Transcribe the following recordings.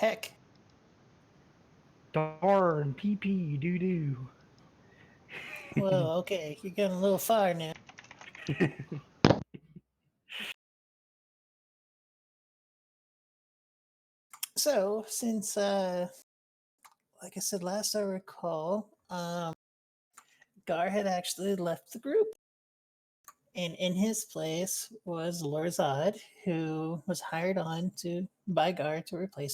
heck? Darn, PP, doo doo. Whoa, okay, you're going a little far now. So, since, like I said last I recall, Gar had actually left the group. And in his place was Lorzad, who was hired on by Gar to replace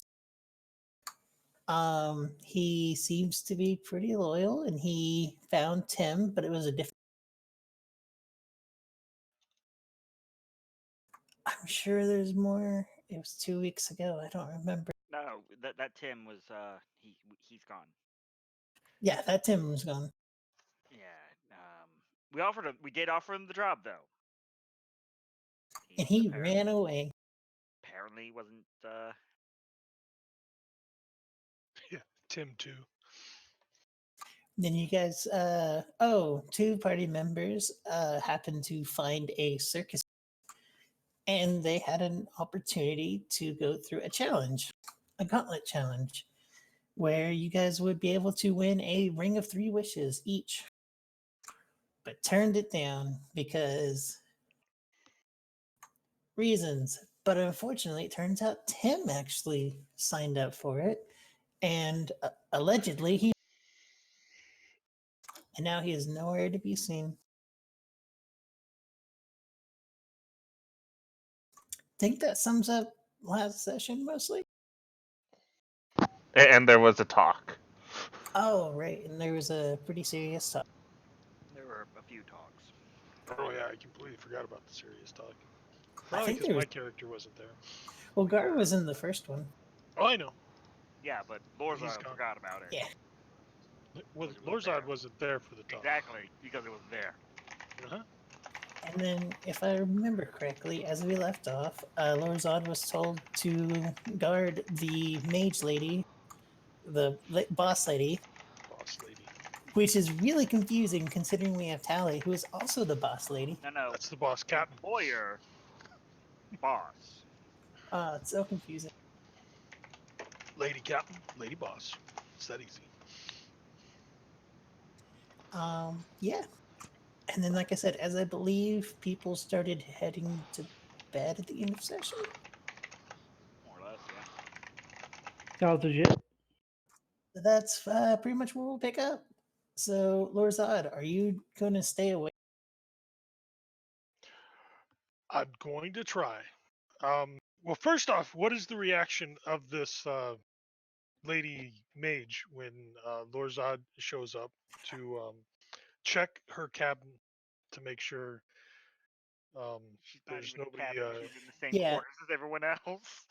him. He seems to be pretty loyal, and he found Tim, but it was a different. I'm sure there's more. It was 2 weeks ago. I don't remember. No, that Tim was he's gone. Yeah, that Tim was gone. Yeah. We did offer him the job though. And he ran away. Apparently wasn't Yeah, Tim too. Then you guys, two party members happened to find a circus, and they had an opportunity to go through a gauntlet challenge, where you guys would be able to win a ring of 3 wishes each, but turned it down because reasons. But unfortunately, it turns out Tim actually signed up for it, and allegedly and now he is nowhere to be seen. Think that sums up last session mostly. And there was a talk. Oh, right, and there was a pretty serious talk. There were a few talks. Oh yeah, I completely forgot about the serious talk. I Probably think because there my was. character wasn't there. Well, Gar was in the first one. Oh, I know. Yeah, but He's Lorzad gone. forgot about it. Yeah. Was It was Lorzad there. wasn't there for the talk. Exactly, because it was there. Uh-huh. And then, if I remember correctly, as we left off, Lorzad was told to guard the mage lady, the boss lady, Boss lady. which is really confusing considering we have Tally, who is also the boss lady. No. That's the boss captain. Employer, boss. It's so confusing. Lady captain, lady boss. It's that easy. Yeah. And then, like I said, as I believe people started heading to bed at the end of session. More or less, yeah. Sounds legit. That's pretty much where we'll pick up. So, Lorzad, are you going to stay away? I'm going to try. Well, first off, what is the reaction of this lady mage when Lorzad shows up to check her cabin to make sure She's not there's even nobody? a captain. She's in the same Yeah. quarters as everyone else.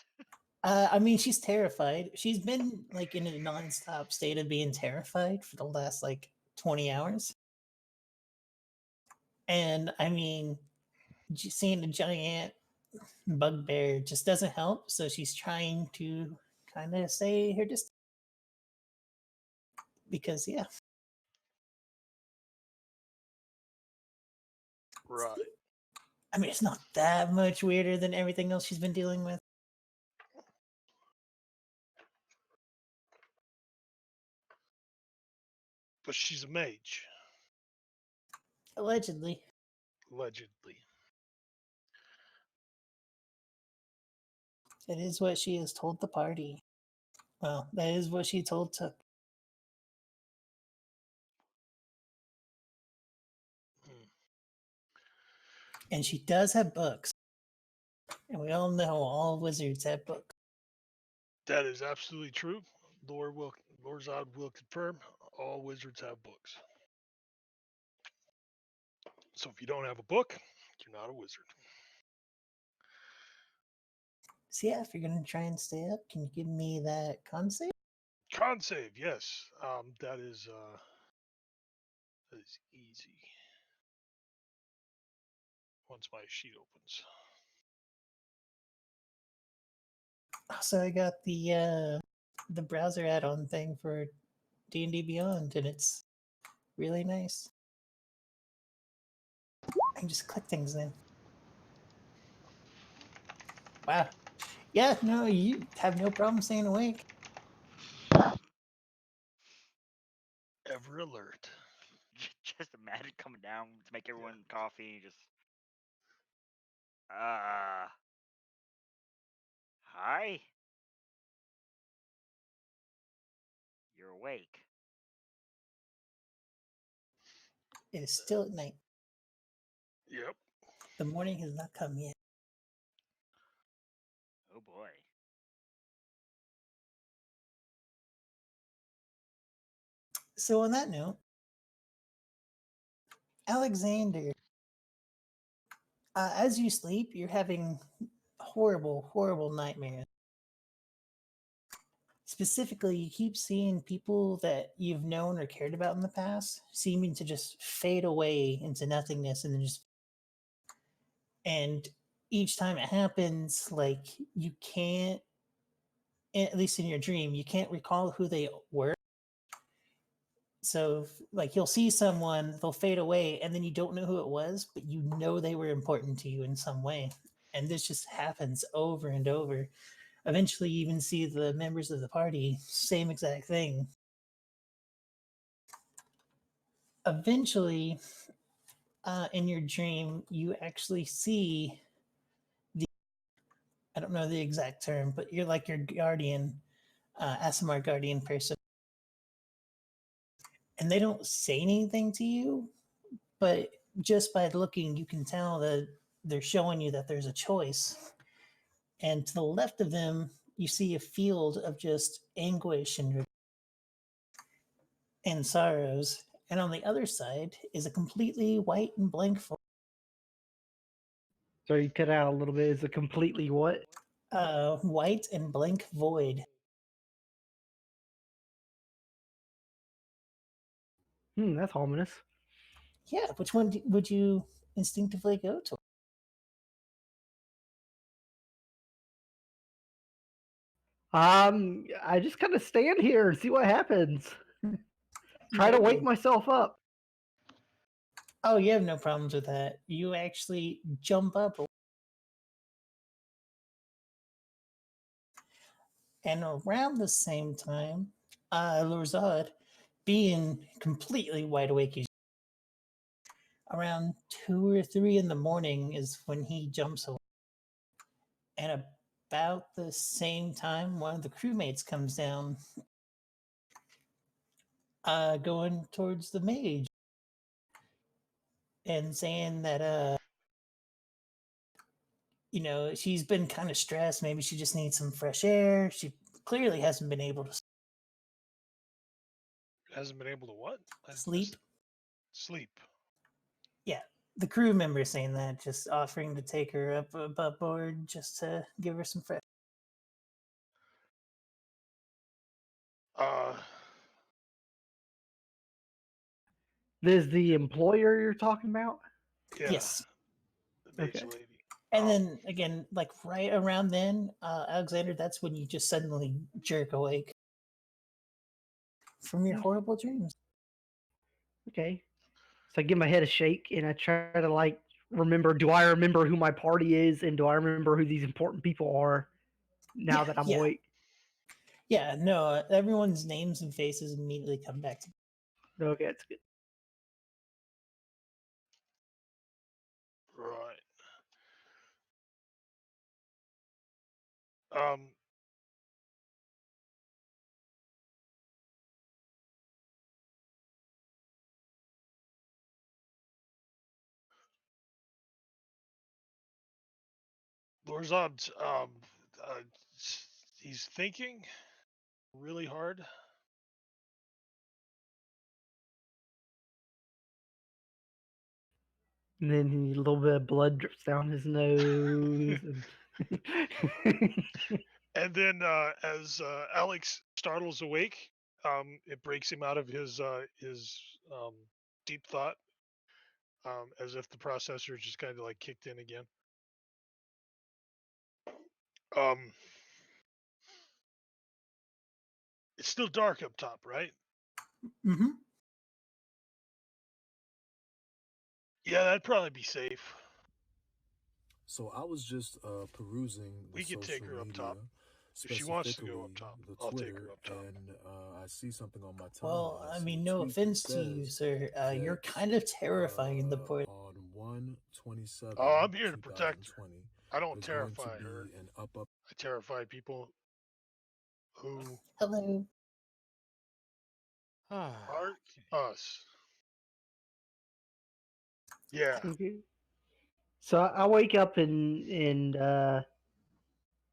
I mean, she's terrified. She's been like in a nonstop state of being terrified for the last like 20 hours. And I mean, seeing a giant bugbear just doesn't help. So she's trying to kind of stay her distance. Because, yeah. Right. I mean, it's not that much weirder than everything else she's been dealing with. But she's a mage. Allegedly. Allegedly. That is what she has told the party. Well, that is what she told Took. And she does have books. And we all know all wizards have books. That is absolutely true. Lorzad will confirm all wizards have books. So if you don't have a book, you're not a wizard. So yeah, if you're gonna try and stay up, can you give me that con save? Con save, yes. That is easy. Once my sheet opens. So I got the browser add-on thing for D&D Beyond, and it's really nice. I can just click things in. Wow. Yeah, no, you have no problem staying awake. Ever alert. Just imagine coming down to make everyone coffee. Just hi. You're awake. It is still at night. Yep. The morning has not come yet. Oh boy. So on that note, Alexander, as you sleep, you're having horrible, horrible nightmares. Specifically, you keep seeing people that you've known or cared about in the past seeming to just fade away into nothingness and each time it happens, like you can't, at least in your dream, you can't recall who they were. So like you'll see someone, they'll fade away, and then you don't know who it was, but you know they were important to you in some way. And this just happens over and over. Eventually you even see the members of the party, same exact thing. Eventually, in your dream, you actually see the, I don't know the exact term, but you're like your guardian, ASMR guardian person. And they don't say anything to you, but just by looking, you can tell that they're showing you that there's a choice. And to the left of them, you see a field of just anguish and sorrows. And on the other side is a completely white and blank So you cut out a little bit. Is it completely what? white and blank void. That's ominous. Yeah, which one would you instinctively go to? I just kind of stand here and see what happens. Try to wake Noted. myself up. Oh, you have no problems with that. You actually jump up, and around the same time, Lurzad, being completely wide awake, around 2 or 3 in the morning is when he jumps away. And about the same time, one of the crewmates comes down, going towards the mage and saying that she's been kind of stressed. Maybe she just needs some fresh air. She clearly hasn't been able to Hasn't been able to what? sleep. Sleep. Yeah, the crew member saying that, just offering to take her up above board just to give her some fresh. Uh, This is the employer you're talking about? yeah. Yes. The mage Okay. lady. And then again, like right around then, Alexander, that's when you just suddenly jerk awake from your Yeah. horrible dreams. Okay. So I give my head a shake and I try to like remember, do I remember who my party is and do I remember who these important people are now Yeah, that I'm yeah. awake? Yeah, no, everyone's names and faces immediately come back to me. Okay, that's good. Right. Lorzad, uh, he's thinking really hard. And then a little bit of blood drips down his nose. And And then as Alex startles awake, it breaks him out of his deep thought, as if the processor just kind of like kicked in again. Um, it's still dark up top, right? Mm-hmm. Yeah, that'd probably be safe. So I was just perusing the We could take social her up media, top. If she wants to go up top, the I'll take her Twitter, up top. and I see something on my timeline. Well, I see mean, a no tweet that offense to you, says sir. You're that, kind of terrifying the poor. on 1/27, Oh, I'm here to protect her. 2020, I don't there's going to terrify be her. an up. I terrify people who Hello. aren't us. Yeah. Okay. So I wake up and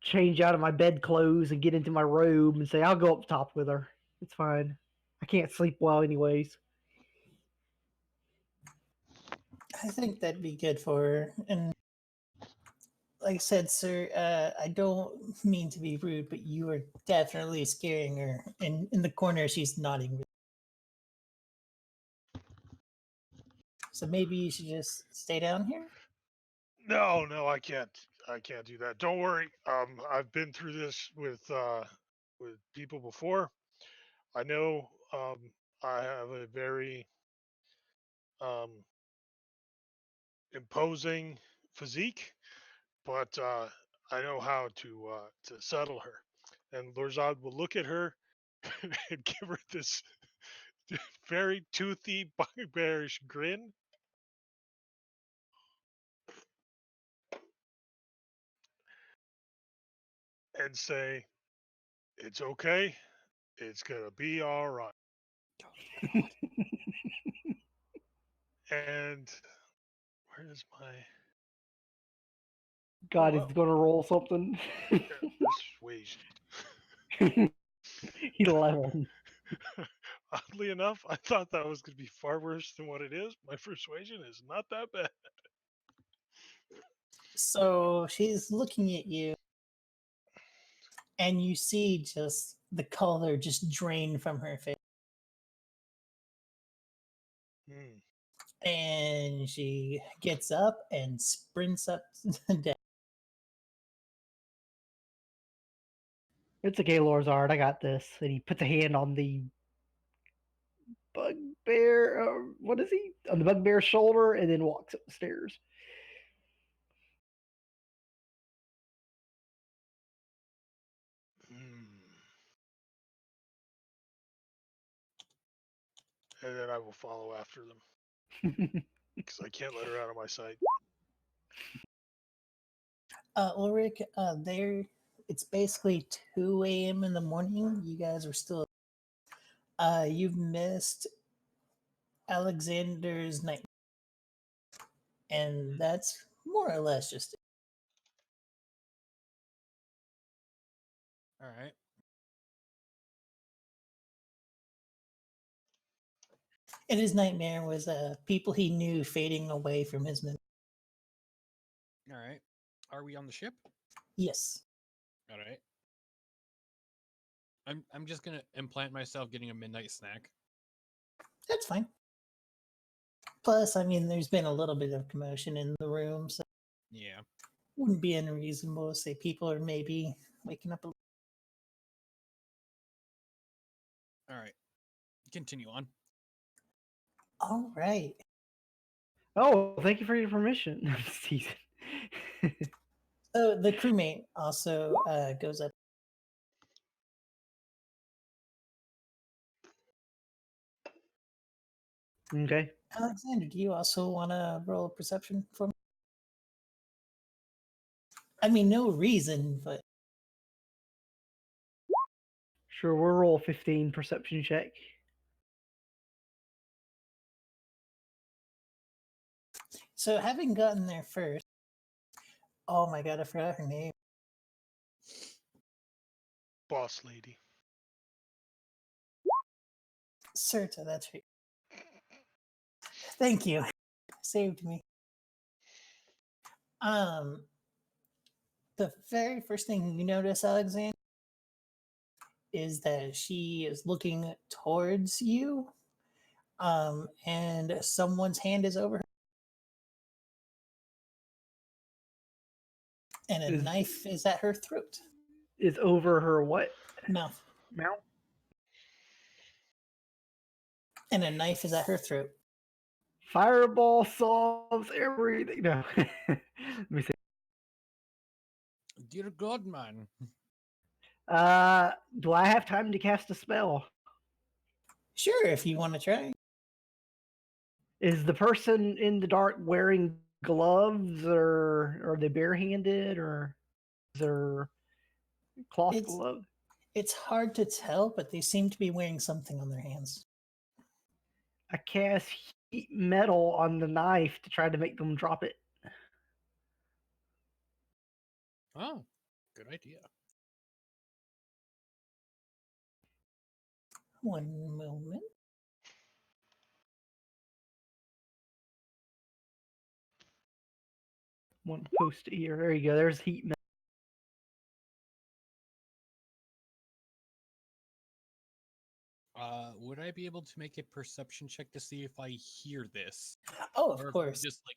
change out of my bed clothes and get into my robe and say I'll go up top with her. It's fine. I can't sleep well anyways. I think that'd be good for her. And like I said, sir, I don't mean to be rude, but you are definitely scaring her. And in the corner, she's nodding. So maybe you should just stay down here. No, I can't. I can't do that. Don't worry. I've been through this with people before. I know. I have a very um imposing physique, but I know how to settle her. And Lorzad will look at her and give her this very toothy, bugbearish grin. And say, "It's okay. It's gonna be all right." And where is my God oh is gonna roll something. persuasion? 11. Oddly enough, I thought that was gonna be far worse than what it is. My persuasion is not that bad. So she's looking at you, and you see just the color just drain from her face. Hmm. And she gets up and sprints up the deck. It's okay, Lorzard. I got this. And he puts a hand on the bugbear. What is he? On the bugbear's shoulder, and then walks up the stairs. Hmm. And then I will follow after them because I can't let her out of my sight. Ulrich, there, it's basically 2 a.m. in the morning. You guys are still. You've missed Alexander's night, and that's more or less just it. All right. And his nightmare was people he knew fading away from his memory. All right. Are we on the ship? Yes, All right. I'm just gonna implant myself getting a midnight snack. that's fine. Plus, I mean, there's been a little bit of commotion in the room, so Yeah. wouldn't be unreasonable to say people are maybe waking up a little. All right. Continue on. All right. Oh, thank you for your permission. I'm just teasing. So the crewmate also goes up. Okay. Alexander, do you also want to roll a perception for me? I mean, no reason, but Sure, we'll roll 15 perception check. so having gotten there first. Oh my god, I forgot her name. Boss lady. Serta, that's right. Thank you. Saved me. Um, the very first thing you notice, Alexander, is that she is looking towards you, and someone's hand is over her, and a Is knife is at her throat, is over her what? mouth, Mount? and a knife is at her throat. Fireball solves everything. No. Let me see. Dear God, man. Do I have time to cast a spell? Sure, if you want to try. Is the person in the dark wearing gloves, or are they barehanded, or is there cloth It's gloves? it's hard to tell, but they seem to be wearing something on their hands. I cast heat metal on the knife to try to make them drop it. Oh, good idea. One moment. One post it here. There you go. There's heat metal. Would I be able to make a perception check to see if I hear this? Oh, of Or if I'm course. just like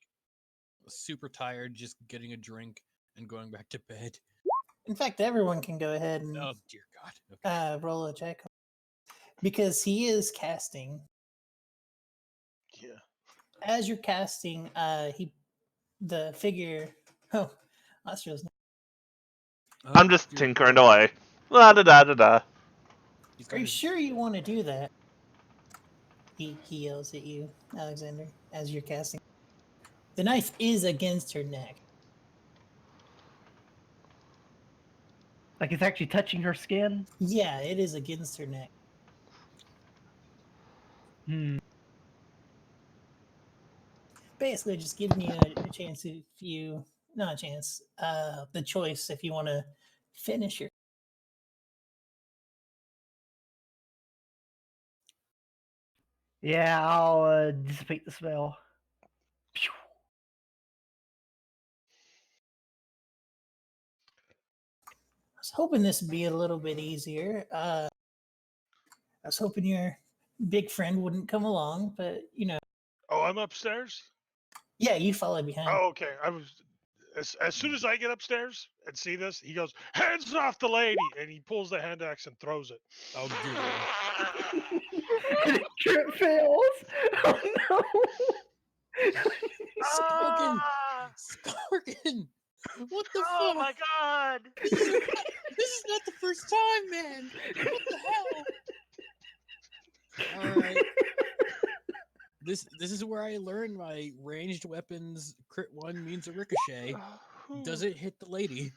super tired, just getting a drink and going back to bed. In fact, everyone can go ahead and Oh dear God. Okay. roll a check because he is casting. Yeah. As you're casting, the figure. Oh, Astro's. I'm Oh, just dear tinkering Lord. away. La da da da da. He's Are got you his sure you want to do that? He yells at you, Alexander, as you're casting. The knife is against her neck. Like it's actually touching her skin. Yeah, it is against her neck. Basically, just giving you a chance if you, not a chance, the choice if you want to finish your. Yeah, I'll dissipate the spell. Phew. I was hoping this would be a little bit easier. I was hoping your big friend wouldn't come along, but Oh, I'm upstairs. yeah, you followed behind. Oh, okay. I was as soon as I get upstairs and see this, he goes, "Hands off the lady!" and he pulls the hand axe and throws it. Oh dear Lord. And it trip fails. Oh no! Skorkin! Ah! Skorkin! What the Oh fuck? my god! This is not the first time, man. What the hell? All right. This is where I learned my ranged weapons crit 1 means a ricochet. Does it hit the lady?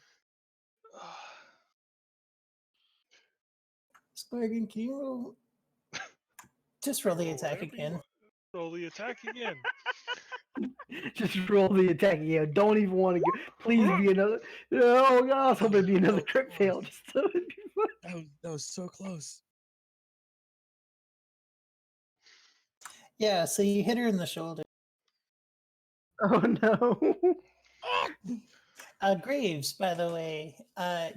Squirgin, can you roll? Just roll the Roll attack whatever you again. want. Roll the attack again. Just roll the attack. Yeah, don't even want to go. Please be another. Oh god, I was hoping it'd be another so crit close. fail. Just so it'd be fun. That was so close. Yeah, so you hit her in the shoulder. Oh no! Graves, by the way,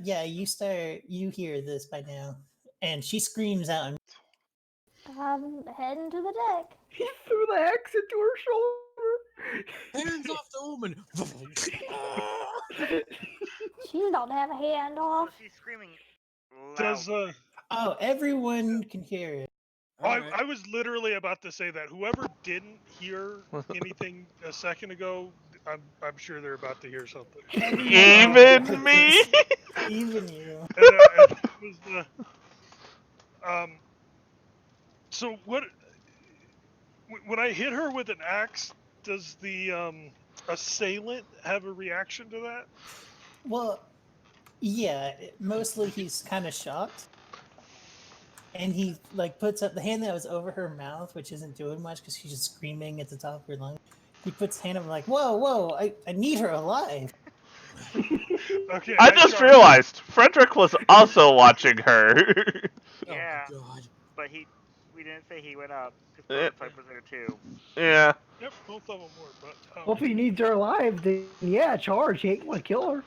yeah, you hear this by now, and she screams out. And I'm heading to the deck. He threw the axe into her shoulder. Hands off the woman! She don't have a hand off. She's screaming Does loud. oh, everyone can hear it. I was literally about to say that whoever didn't hear anything a second ago, I'm sure they're about to hear something. Everyone Even me? even you. And it was so what? When I hit her with an axe, does the assailant have a reaction to that? Well, yeah, mostly he's kind of shocked, and he like puts up the hand that was over her mouth, which isn't doing much because she's just screaming at the top of her lungs. He puts his hand up like, whoa, I need her alive. Okay. I just charge. realized Frederick was also watching her. Yeah. Yeah, Oh, God. but we didn't say he went up. Because Eh. prototype was there too. Yeah. Yep, both of them were, but Well, if he needs her alive, then yeah, charge. He ain't want to kill her.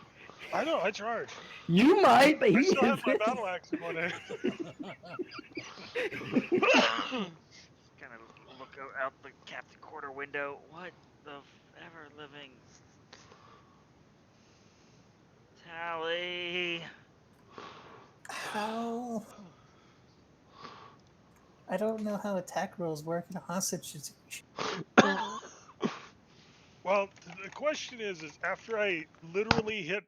I know I charge. You might, but I he still have my isn't. battle axe in one hand. Kind of look out the captain quarter window. What the ever living? Tally. How? I don't know how attack rolls work in a hostage situation. Well, the question is after I literally hit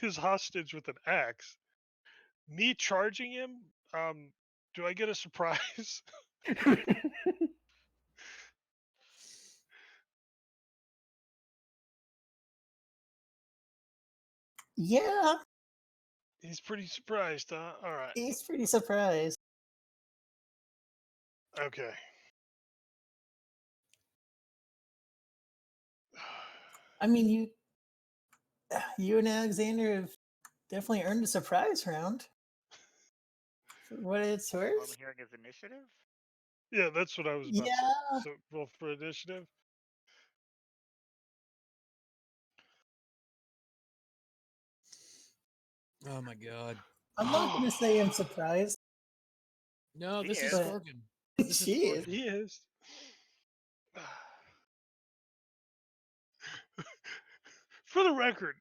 his hostage with an axe. Me charging him, do I get a surprise? Yeah, He's pretty surprised, huh? All right. he's pretty surprised. Okay. I mean, you and Alexander have definitely earned a surprise round. For what it's All worth. I'm hearing is initiative. Yeah, that's what I was about to Yeah. say. So roll for initiative. Oh my god. I'm not gonna say I'm surprised. No, He this is is. But Scorpion. This is she is. Scorpion. He is. For the record,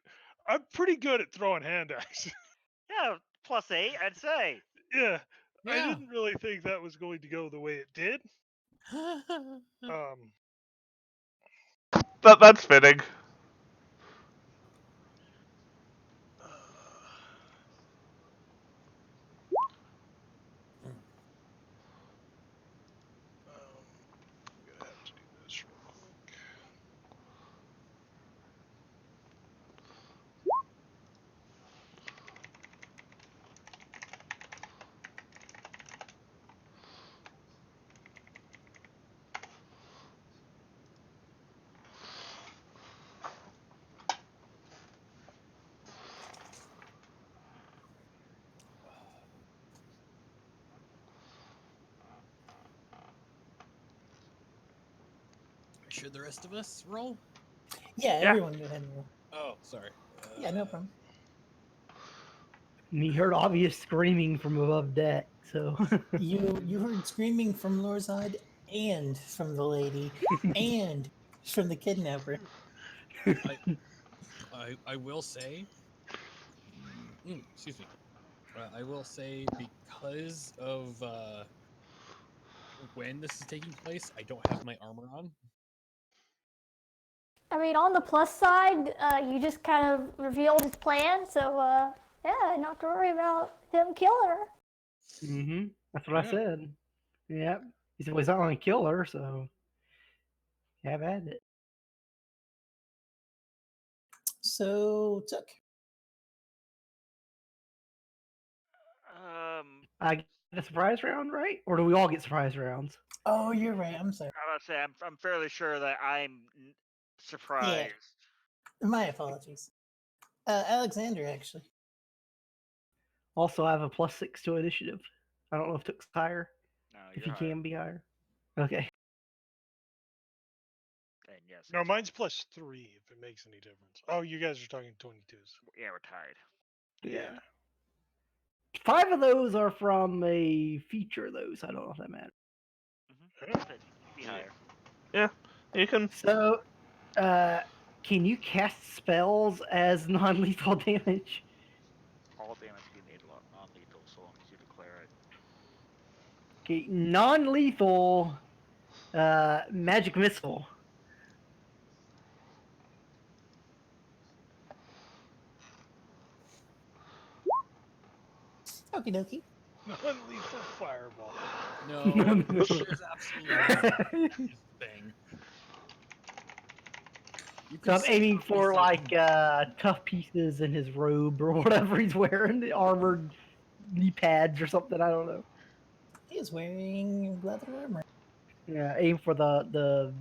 I'm pretty good at throwing hand axes. Yeah, +8, I'd say. Yeah, I Yeah. didn't really think that was going to go the way it did. Um, That's fitting. I'm gonna have to do this real quick. Should the rest of us roll? Yeah, Yeah. everyone go ahead and roll. Oh, sorry. Yeah, no problem. And you heard obvious screaming from above deck, so You heard screaming from Lorzad and from the lady and from the kidnapper. I will say, excuse me. I will say because of when this is taking place, I don't have my armor on. I mean, on the plus side, you just kind of revealed his plan, so yeah, not to worry about him killing her. That's what I Yeah. said. Yep. He said, well, he's not going to kill her, so have at it. So Tuck. I get a surprise round, right? Or do we all get surprise rounds? Oh, you're right. I'm sorry. I would say I'm fairly sure that I'm surprised. My apologies. Alexander, actually. Also, I have a +6 to initiative. I don't know if Took's higher. No, If you're he higher. can be higher. Okay. And yes. No, mine's +3 if it makes any difference. Oh, you guys are talking 22s. Yeah, we're tied. Yeah. 5 of those are from a feature, though, so I don't know if that matters. Be higher. Yeah, you can. So, can you cast spells as non-lethal damage? All damage be made non-lethal so long as you declare it. Okay, non-lethal magic missile. Okie dokie. Non-lethal fireball. No, there's absolutely no thing. You So I'm could aiming for certainly say- like tough pieces in his robe or whatever he's wearing, the armored knee pads or something. I don't know. He is wearing leather armor. Yeah, aim for the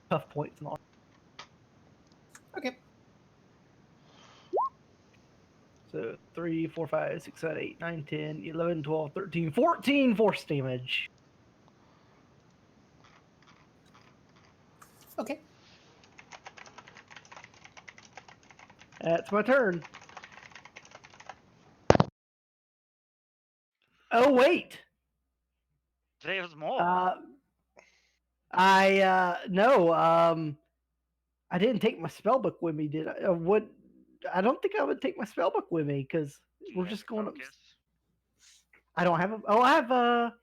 tough points and all. Okay. So 3, 4, 5, 6, 7, 8, 9, 10, 11, 12, 13, 14 force damage. Okay. That's my turn. Oh wait. There's more. No. I didn't take my spellbook with me, did I? What? I don't think I would take my spellbook with me because Do you we're have just going up. focus? I don't have a. Oh, I have the.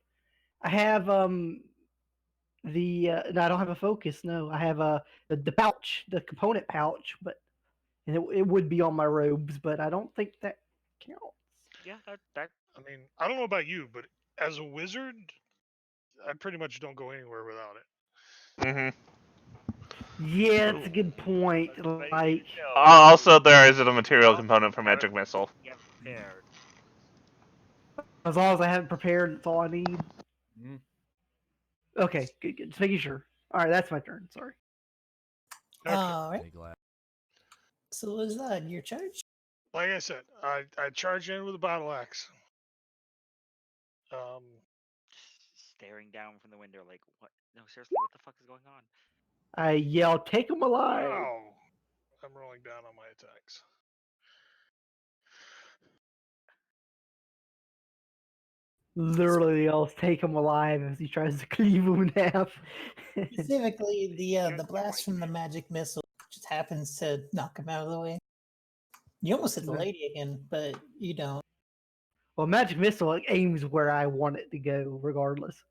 No, I don't have a focus. No, I have the pouch, the component pouch, but and it would be on my robes, but I don't think that counts. Yeah, that I mean, I don't know about you, but as a wizard, I pretty much don't go anywhere without it. Mm-hmm. Yeah, that's a good point. but Like, even so, Also, there is a material also component for part magic of it missile. you have prepared. as long as I have it prepared, that's all I need. Mm. Okay, good, good. Just making sure. All right, that's my turn. Sorry. Okay. All right. Hey, glad. So Lazad, your charge. Like I said, I charge in with a battle axe. Just staring down from the window, like, what? No, seriously, what the fuck is going on? I yell, "Take him alive!" Wow. I'm rolling down on my attacks. Literally yells, "Take him alive!" as he tries to cleave him in half. Specifically, the You're blast right. from the magic missile just happens to knock him out of the way. You almost hit the Right. lady again, but you don't. Well, magic missile aims where I want it to go, regardless.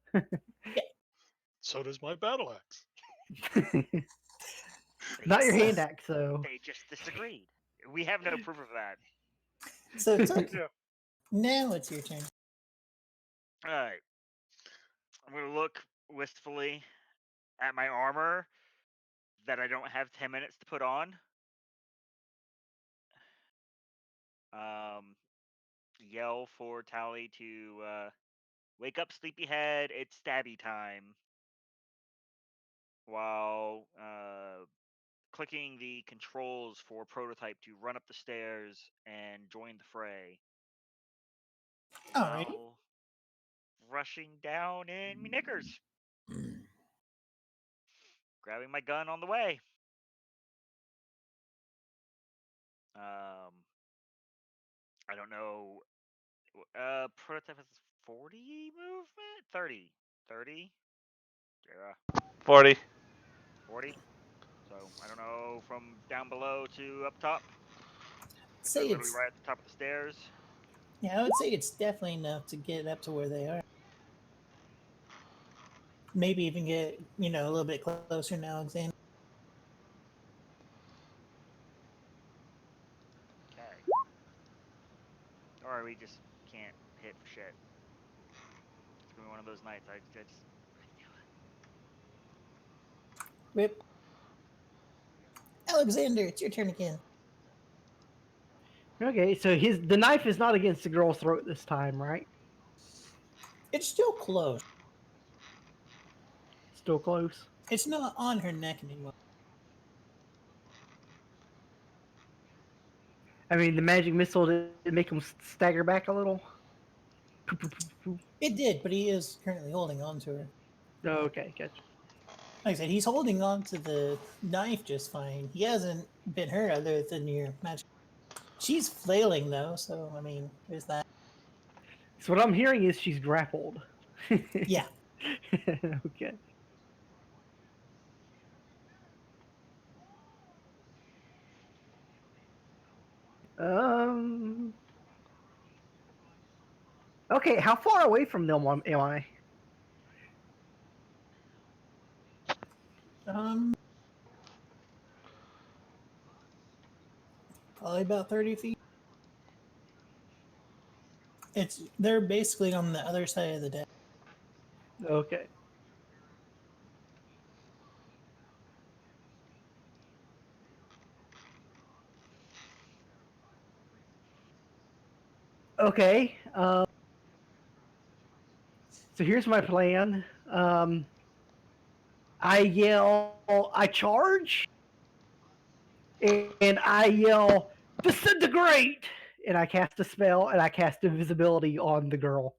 So does my battle axe. Not your So- hand axe, though. They just disagreed. We have no proof of that. So Took, Yeah. now it's your turn. All right. I'm gonna look wistfully at my armor that I don't have 10 minutes to put on. Yell for Tally to wake up, sleepyhead. It's stabby time. While clicking the controls for prototype to run up the stairs and join the fray. Alrighty. While rushing down in me knickers, grabbing my gun on the way. I don't know. Prototype has 40 movement? 30. 30? Yeah, 40. 40. So I don't know from down below to up top. If they're Say literally it's right at the top of the stairs. yeah, I would say it's definitely enough to get up to where they are. Maybe even get a little bit closer now, Alexander. Okay. Or we just can't hit for shit. It's gonna be one of those nights. I just. Rip. Alexander, it's your turn again. Okay, so the knife is not against the girl's throat this time, right? It's still close. Still close. It's not on her neck anymore. I mean, the magic missile did it make him stagger back a little? It did, but he is currently holding on to her. Okay, gotcha. Like I said, he's holding on to the knife just fine. He hasn't been hurt other than your magic. She's flailing though, so I mean, there's that. So what I'm hearing is she's grappled. Yeah. Okay. Um. Okay, how far away from them am I? Probably about 30 feet. They're basically on the other side of the deck. Okay. Okay. So here's my plan. I yell, I charge, and I yell, disintegrate, and I cast a spell, and I cast invisibility on the girl.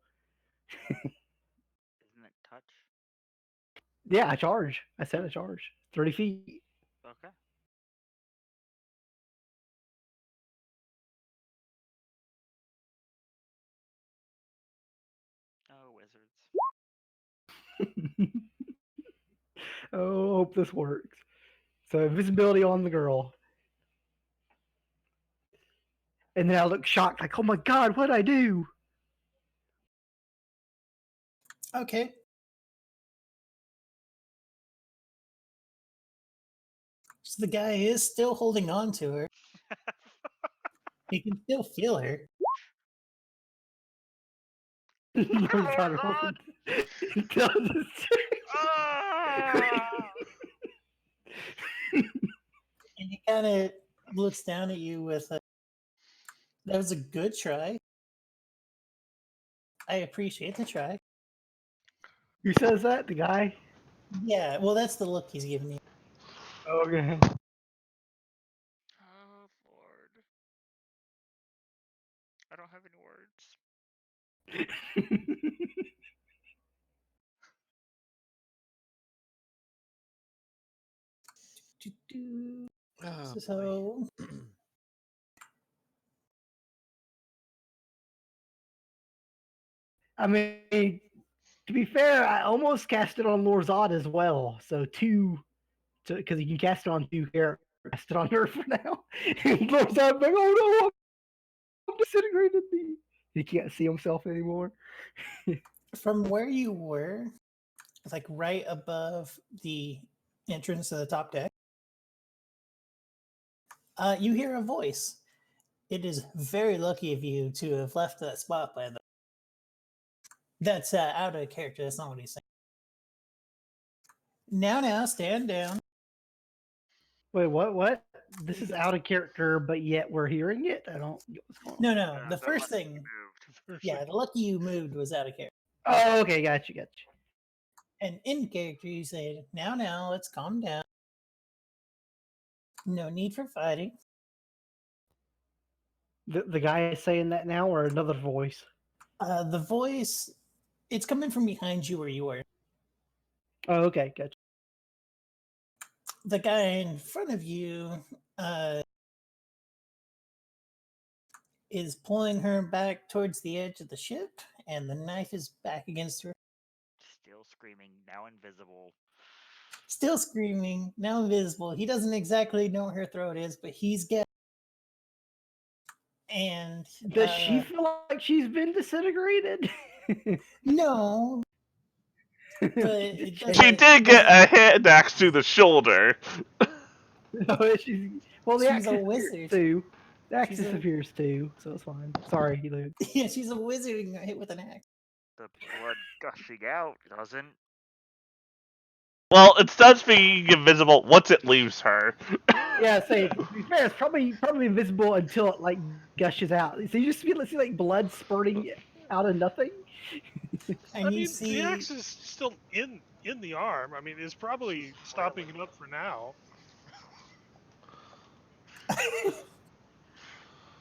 Isn't it touch? Yeah, I charge. I said I charge. 30 feet. Okay. Oh, wizards. Oh, hope this works. So invisibility on the girl. And then I look shocked, like, oh my god, what'd I do? Okay. So the guy is still holding on to her. You can still feel her. Lorzad rolls into- Ah! And he kind of looks down at you with a, that was a good try. I appreciate the try. Who says that? The guy? Yeah, well, that's the look he's giving you. Okay. Oh Lord. I don't have any words. Doo-doo. Oh, boy. So, I mean, to be fair, I almost cast it on Lorzad as well. So two, because you can cast it on two characters. Cast it on her for now. And Lorzad's like, oh no, I'm disintegrated. He can't see himself anymore. from where you were, like right above the entrance to the top deck, you hear a voice. It is very lucky of you to have left that spot, by the way. That's out of character. That's not what he's saying. Now, stand down. Wait, what? This is out of character, but yet we're hearing it? I don't get what's going on. No. Yeah, The the first lucky thing, moved. yeah, the lucky you moved was out of character. Oh, okay, gotcha. And in character, you say, now, let's calm down. No need for fighting. The guy is saying that now, or another voice? The voice, it's coming from behind you where you were. Oh, okay, gotcha. The guy in front of you is pulling her back towards the edge of the ship, and the knife is back against her. Still screaming, now invisible. Still screaming, now invisible. He doesn't exactly know where her throat is, but he's getting. And Does she feel like she's been disintegrated? no, but it She doesn't. did get a hand axe to the shoulder. No, well, the She's axe a disappears wizard. too. The axe She's a- disappears too, so it's fine. Sorry, Luke. Yeah, she's a wizard and got hit with an axe. The blood gushing out doesn't. Well, it starts being invisible once it leaves her. Yeah, say to be fair, it's probably invisible until it like gushes out. So you just see like blood spurting out of nothing. And I you mean, see, the axe is still in the arm. I mean, it's probably stopping it up for now.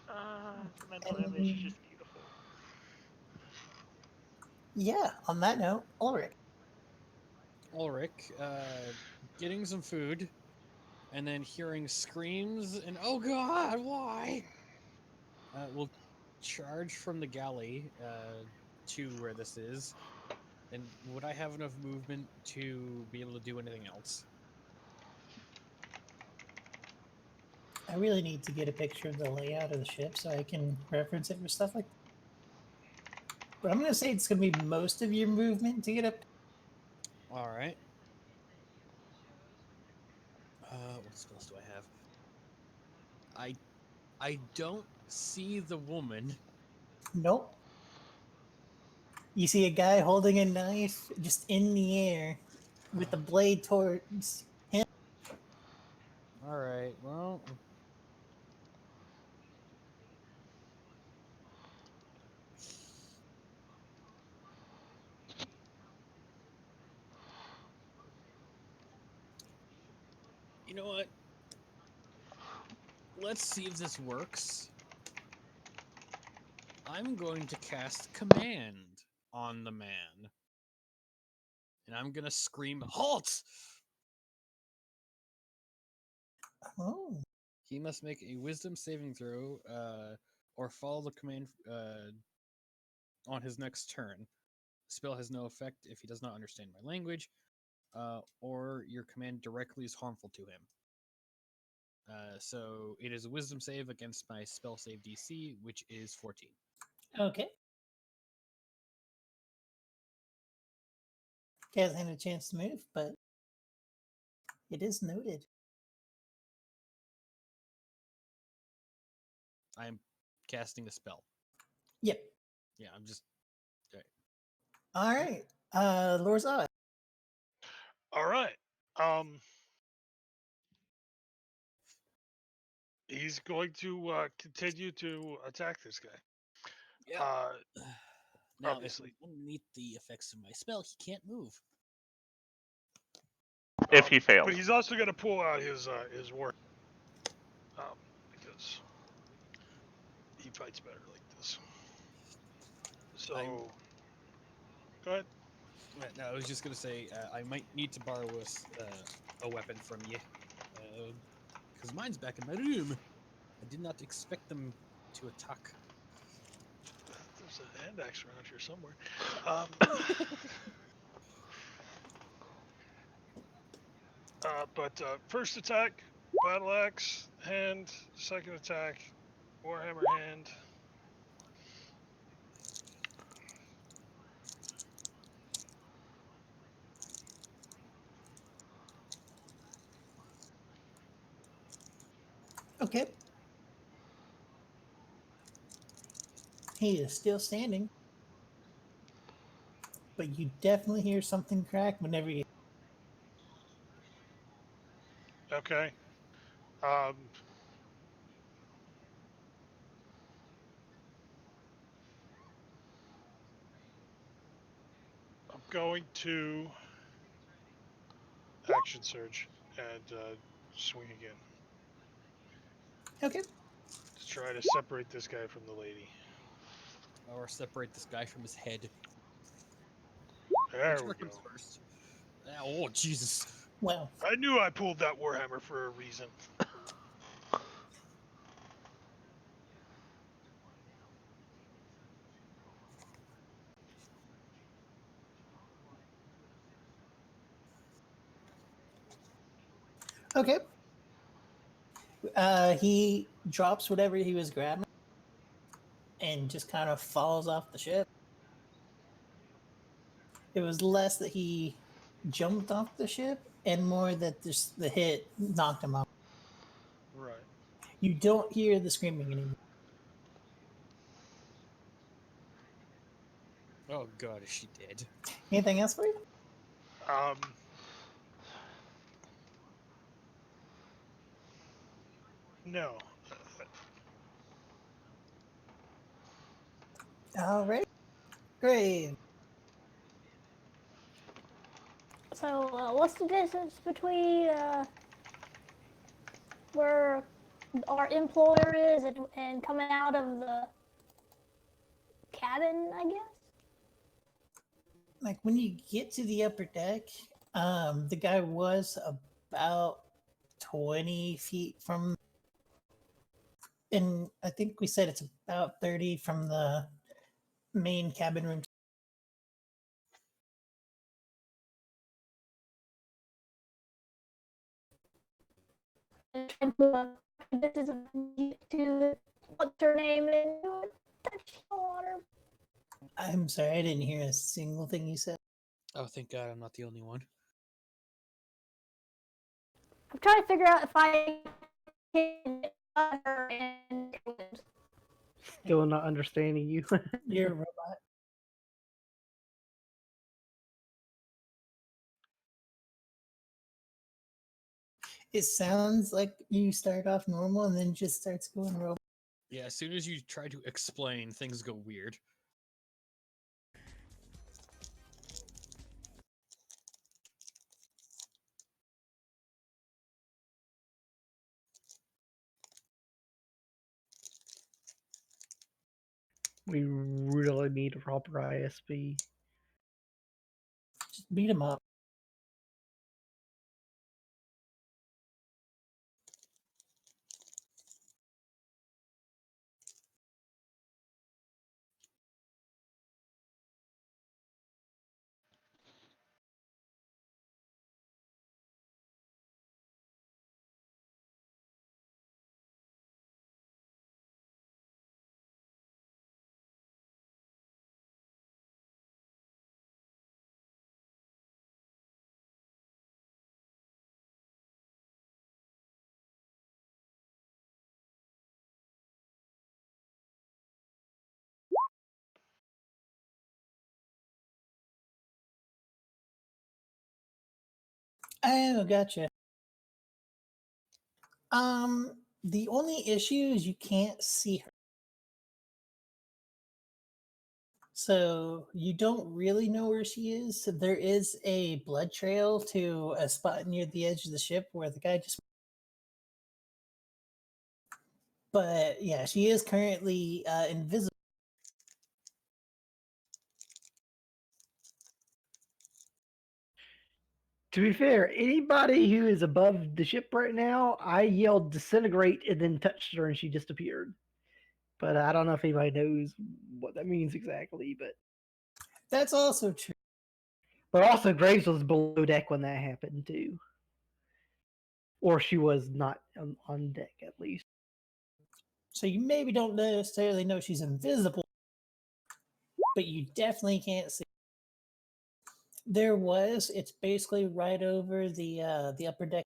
The mental image is just beautiful. yeah, on that note, Ulrich. Ulrich, getting some food, and then hearing screams and oh god, why? Will charge from the galley to where this is. And would I have enough movement to be able to do anything else? I really need to get a picture of the layout of the ship so I can reference it for stuff like that. But I'm going to say it's going to be most of your movement to get up. All right. What spells do I have? I don't see the woman. Nope. You see a guy holding a knife just in the air with the blade towards him. All right. Well, you know what? Let's see if this works. I'm going to cast command on the man. And I'm going to scream, "Halt!" Oh. He must make a wisdom saving throw or follow the command on his next turn. The spell has no effect if he does not understand my language, or your command directly is harmful to him. So it is a wisdom save against my spell save DC, which is 14. Okay. He hasn't had a chance to move, but it is noted. I'm casting a spell. Yep. Yeah, I'm just. All right. Lorzad. All right. He's going to continue to attack this guy. Yeah. Now, obviously. if I'm underneath the effects of my spell, he can't move. If he fails. But he's also going to pull out his war, because he fights better like this. So, go ahead. No, I was just gonna say I might need to borrow a weapon from you, because mine's back in my room. I did not expect them to attack. There's a hand axe around here somewhere. But first attack, battle axe, hand. Second attack, warhammer hand. Okay. He is still standing. But you definitely hear something crack whenever you. Okay. I'm going to action surge and swing again Okay. to try to separate this guy from the lady. Or separate this guy from his head. There we Whichever go. comes first. Oh, Jesus. Well, I knew I pulled that warhammer for a reason. okay. He drops whatever he was grabbing and just kind of falls off the ship. It was less that he jumped off the ship and more that just the hit knocked him off. Right. You don't hear the screaming anymore. Oh, God, is she dead? Anything else for you? No. All right. Great. So, what's the distance between where our employer is and coming out of the cabin, I guess? Like when you get to the upper deck, the guy was about 20 feet from, and I think we said it's about 30 from the main cabin room. This is to what's her name into it. Touch the water. I'm sorry, I didn't hear a single thing you said. Oh, thank God I'm not the only one. I'm trying to figure out if I can her and Still not understanding you. You're a robot. It sounds like you start off normal and then just starts going robot. Yeah, as soon as you try to explain, things go weird. We really need a proper ISP. Just beat him up. Oh, gotcha. The only issue is you can't see her. So you don't really know where she is. So there is a blood trail to a spot near the edge of the ship where the guy just. But yeah, she is currently invisible. To be fair, anybody who is above the ship right now, I yelled disintegrate and then touched her and she disappeared. But I don't know if anybody knows what that means exactly. That's also true. But also, Graves was below deck when that happened too, or she was not on deck at least. So you maybe don't necessarily know she's invisible, but you definitely can't see. It's basically right over the upper deck.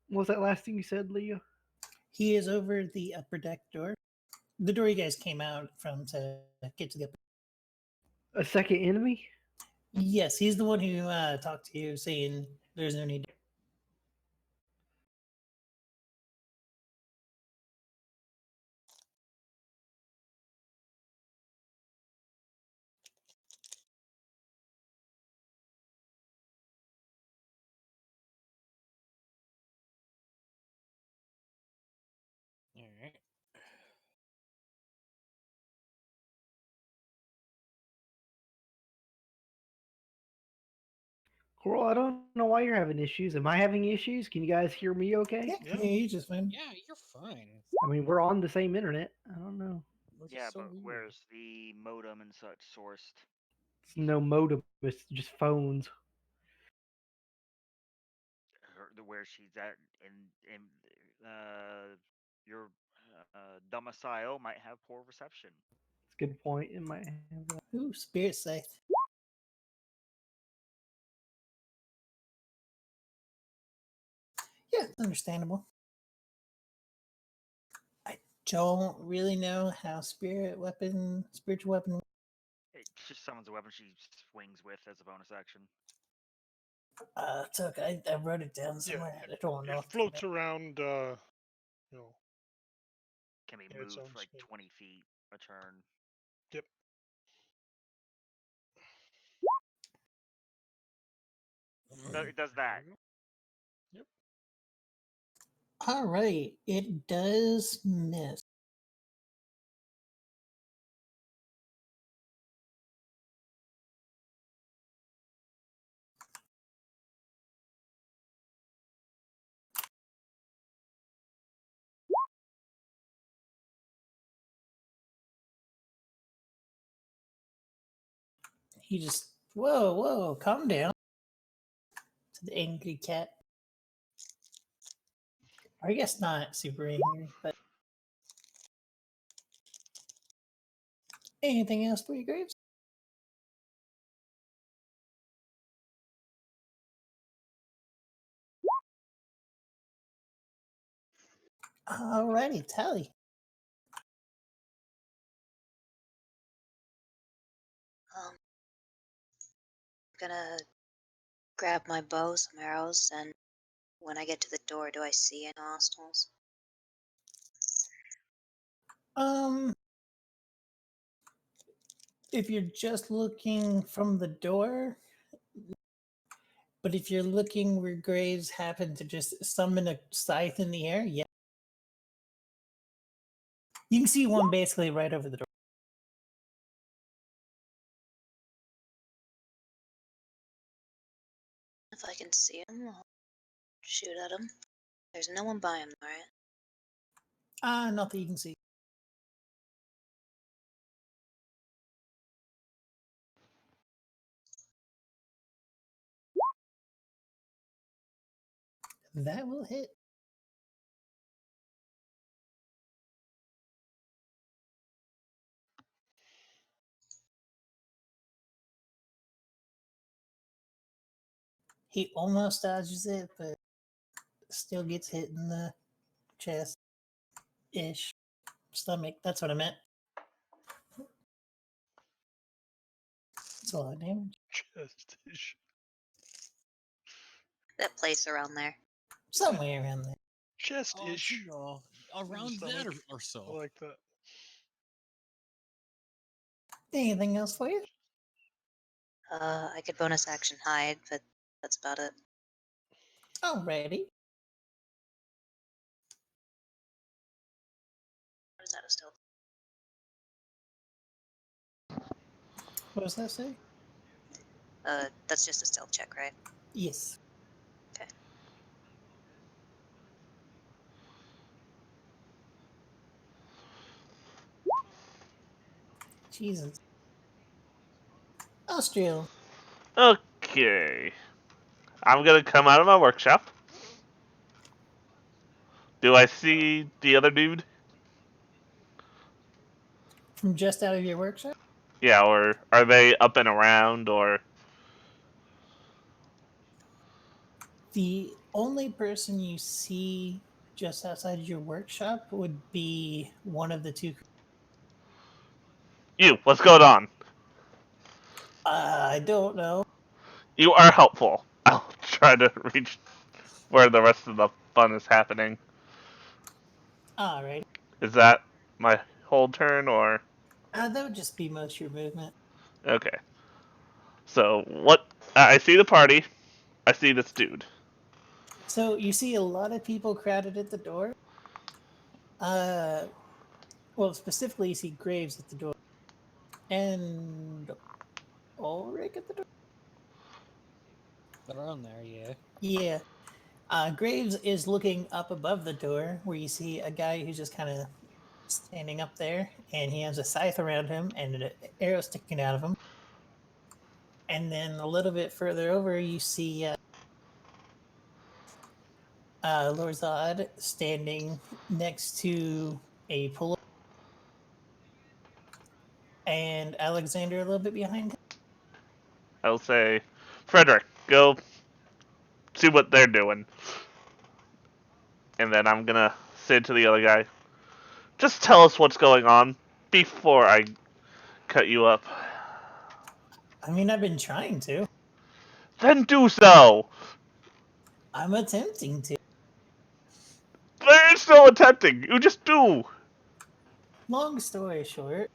What was that last thing you said, Leo? He is over the upper deck door. The door you guys came out from to get to the upper. A second enemy? Yes, he's the one who talked to you, saying there's no need. All right. Coral, I don't know why you're having issues. Am I having issues? Can you guys hear me okay? Yeah, you just fine. Yeah, you're fine. I mean, we're on the same internet. I don't know. Which Yeah, is so but weird. where's the modem and such sourced? It's no modem. It's just phones. Where she's at in your domicile might have poor reception. It's a good point. It might have that. Ooh, spirit scythe. Yeah, understandable. I don't really know how spiritual weapon. It just summons a weapon she swings with as a bonus action. It's okay. I wrote it down Yeah, somewhere. I don't know. it floats around. You know, Can be its moved own like spin. 20 feet a turn. Yep. So it does that. Yep. All right, it does miss. He just whoa, calm down. To the angry cat. Or I guess not super angry, but anything else for you, Graves? Alrighty, Tally. Gonna grab my bow, some arrows, and when I get to the door, do I see any hostiles? If you're just looking from the door, but if you're looking where Graves happened to just summon a scythe in the air, yeah. You can see one basically right over the door. If I can see him, I'll shoot at him. There's no one by him, right? Not that you can see. That will hit. He almost dodges it, but still gets hit in the chest ish. Stomach. That's what I meant. That's a lot of damage. Chest issue. That place around there. Somewhere around there. Chest Oh, ish. you know, around that or I so. like that. Anything else for you? I could bonus action hide, but that's about it. Alrighty. What is that a stealth? What does that say? That's just a stealth check, right? Yes. Okay. Jesus. Austria. Okay. I'm gonna come out of my workshop. Do I see the other dude? From just out of your workshop? Yeah, or are they up and around, or... The only person you see just outside of your workshop would be one of the two. You, what's going on? I don't know. You are helpful. I'll try to reach where the rest of the fun is happening. Alright. Is that my whole turn, or... That would just be most of your movement. Okay. So, what... I see the party. I see this dude. So you see a lot of people crowded at the door. Well, specifically, you see Graves at the door. And Ulrich at the door? Around there, yeah. Yeah. Graves is looking up above the door where you see a guy who's just kind of standing up there, and he has a scythe around him and an arrow sticking out of him. And then a little bit further over, you see Lorzad standing next to a pull, and Alexander a little bit behind him. I'll say, Frederick, go see what they're doing. And then I'm gonna say to the other guy, just tell us what's going on before I cut you up. I mean, I've been trying to. Then do so! I'm attempting to. There is no attempting. You just do. Long story short,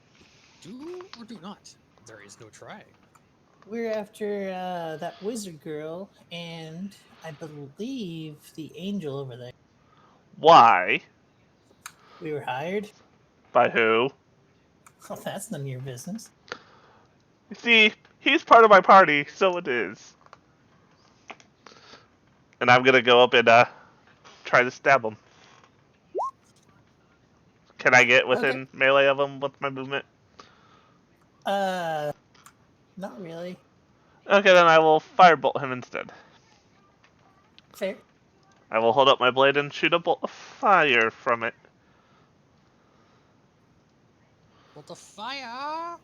Do or do not. There is no try. we're after that wizard girl, and I believe the angel over there. Why? We were hired. By who? Well, that's none of your business. You see, he's part of my party, so it is. And I'm gonna go up and try to stab him. Can I get within melee of him with my movement? Uh, not really. Okay, then I will firebolt him instead. Fair. I will hold up my blade and shoot a bolt of fire from it. Bolt of fire!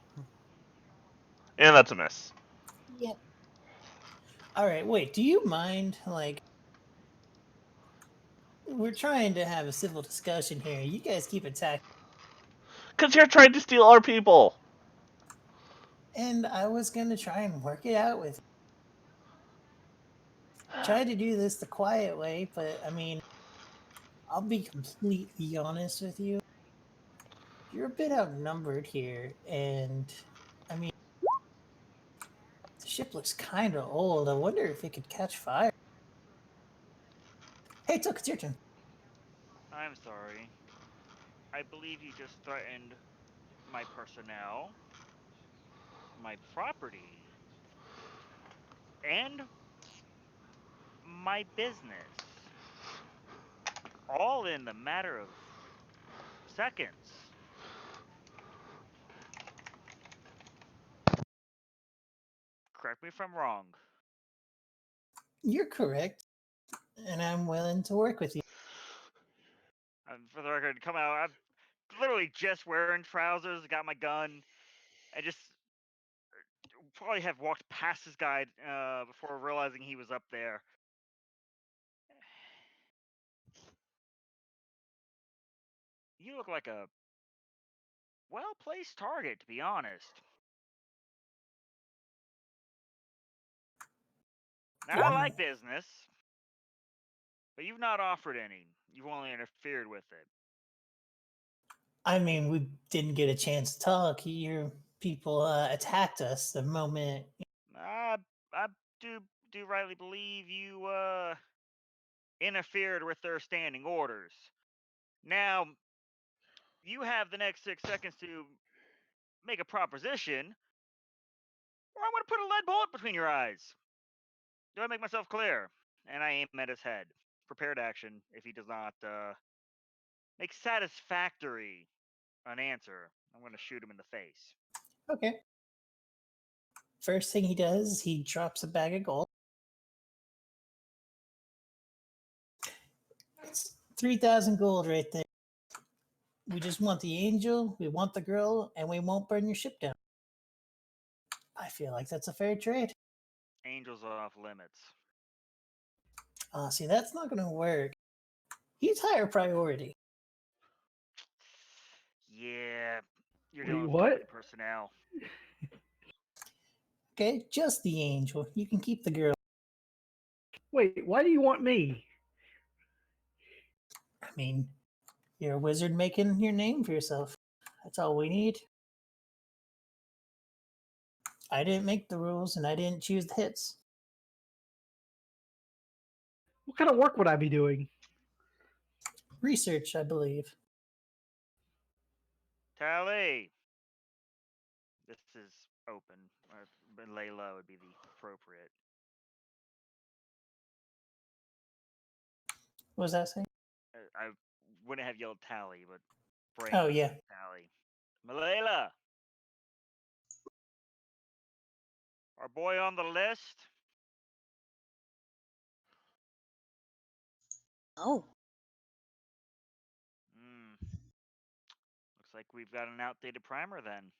And that's a miss. Yep. All right. Wait. Do you mind? Like, we're trying to have a civil discussion here. You guys keep attacking, Because you're trying to steal our people. and I was gonna try and work it out with you. Try to do this the quiet way, but I mean, I'll be completely honest with you. You're a bit outnumbered here, and I mean, the ship looks kind of old. I wonder if it could catch fire. Hey, Took, it's your turn. I'm sorry. I believe you just threatened my personnel, my property, and my business. All in the matter of seconds. Correct me if I'm wrong. You're correct, and I'm willing to work with you. For the record, come out. I'm literally just wearing trousers, got my gun, and just probably have walked past this guy before realizing he was up there. You look like a well-placed target, to be honest. Now, I like business, but you've not offered any. You've only interfered with it. I mean, we didn't get a chance to talk. Your people attacked us the moment. I do rightly believe you interfered with their standing orders. Now, you have the next 6 seconds to make a proposition, or I'm going to put a lead bullet between your eyes. Do I make myself clear? And I aim at his head. Prepared action if he does not make satisfactory an answer. I'm going to shoot him in the face. Okay. First thing he does, he drops a bag of gold. It's 3,000 gold right there. We just want the angel, we want the girl, and we won't burn your ship down. I feel like that's a fair trade. Angels are off limits. See, that's not going to work. He's higher priority. Yeah, you're Wait, dealing with what? company personnel. Okay, just the angel. You can keep the girl. Wait, why do you want me? I mean, you're a wizard making your name for yourself. That's all we need. I didn't make the rules and I didn't choose the hits. What kind of work would I be doing? Research, I believe. Tally. This is open. But Layla would be the appropriate. What was that saying? I wouldn't have yelled Tally, but brain. Oh, yeah. Tally. Malayla. Our boy on the list. Oh, Looks like we've got an outdated primer then.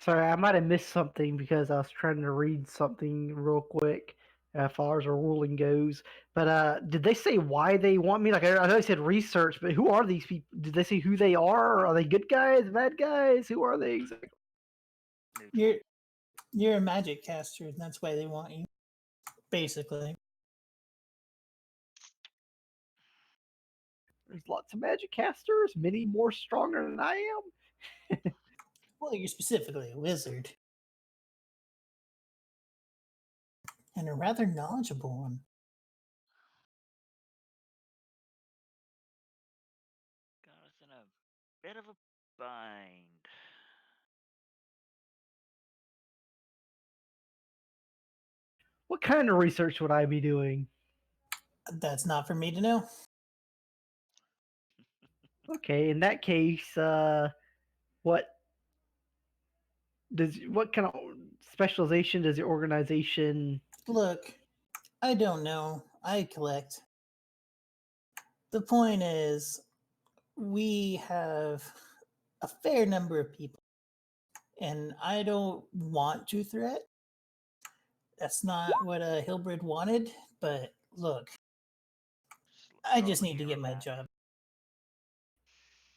Sorry, I might have missed something because I was trying to read something real quick as far as a ruling goes. But did they say why they want me? Like, I know they said research, but who are these people? Did they say who they are? Are they good guys, bad guys? Who are they exactly? You're a magic caster, and that's why they want you. Basically. There's lots of magic casters, many more stronger than I am. Well, you're specifically a wizard. And a rather knowledgeable one. Got us in a bit of a bind. What kind of research would I be doing? That's not for me to know. Okay, in that case, what kind of specialization does your organization? Look, I don't know. I collect. The point is, we have a fair number of people, and I don't want to threat. That's not what Hilbert wanted, but look, I just need to get my job.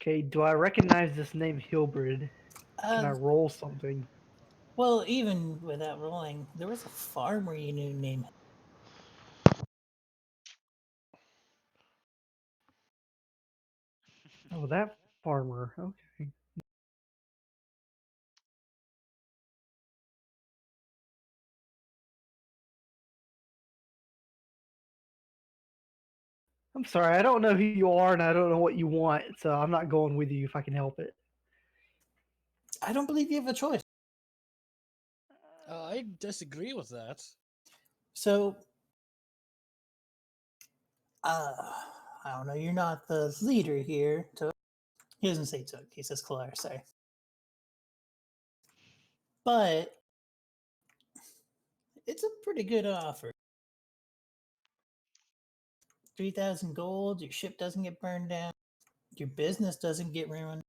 Okay, do I recognize this name Hilbert? Can I roll something? Well, even without rolling, there was a farmer you knew named. Oh, that farmer. Okay. I'm sorry, I don't know who you are and I don't know what you want, so I'm not going with you if I can help it. I don't believe you have a choice. I disagree with that. So, I don't know. You're not the leader here. He doesn't say Took. He says Kalar. Sorry, but it's a pretty good offer. 3,000 gold. Your ship doesn't get burned down. Your business doesn't get ruined.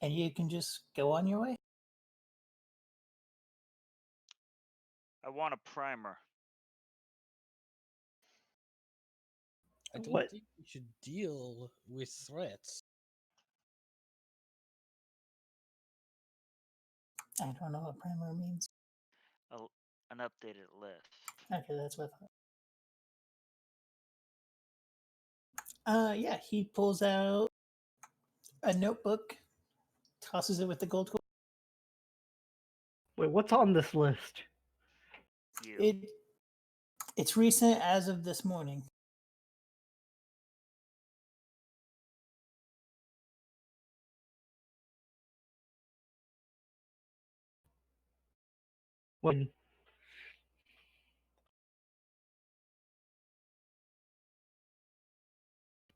and you can just go on your way. I want a primer. I don't What? think we should deal with threats. I don't know what primer means. An updated list. Okay, that's what I thought. Yeah, he pulls out a notebook, tosses it with the gold coin. Wait, what's on this list? You. It's recent as of this morning. When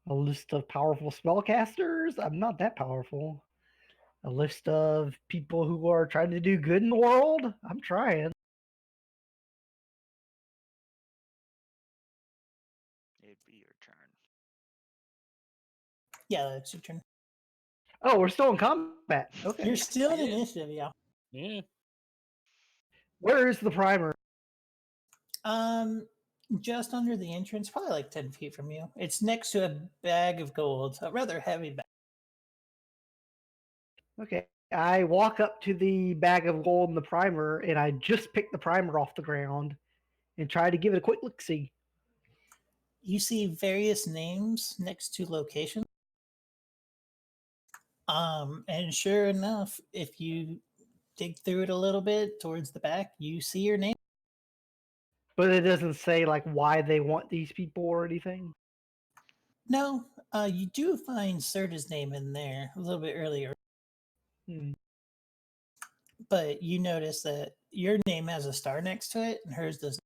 a list of powerful spellcasters? I'm not that powerful. A list of people who are trying to do good in the world? I'm trying. It'd be your turn. Yeah, that's your turn. Oh, we're still in combat. Okay. You're still in Yeah. initiative, yeah. Yeah. Where is the primer? Just under the entrance, probably like 10 feet from you. It's next to a bag of gold, a rather heavy bag. Okay. I walk up to the bag of gold and the primer, and I just pick the primer off the ground and try to give it a quick look see. You see various names next to locations. And sure enough, if you dig through it a little bit towards the back, you see your name. But it doesn't say like why they want these people or anything. No, you do find Serta's name in there a little bit earlier, Hmm. but you notice that your name has a star next to it, and hers does.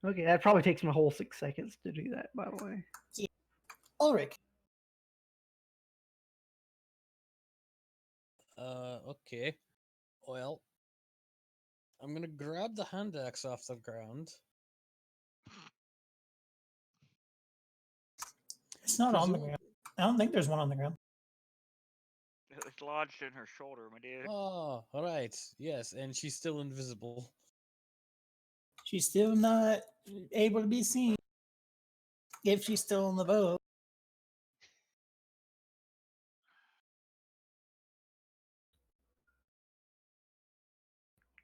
Okay, that probably takes my whole 6 seconds to do that, by the way. Ulrich, Okay. Well, I'm gonna grab the hand axe off the ground. it's not on the Presume- ground. I don't think there's one on the ground. It's lodged in her shoulder, my dude. Oh, all right. Yes, and she's still invisible. She's still not able to be seen if she's still on the boat.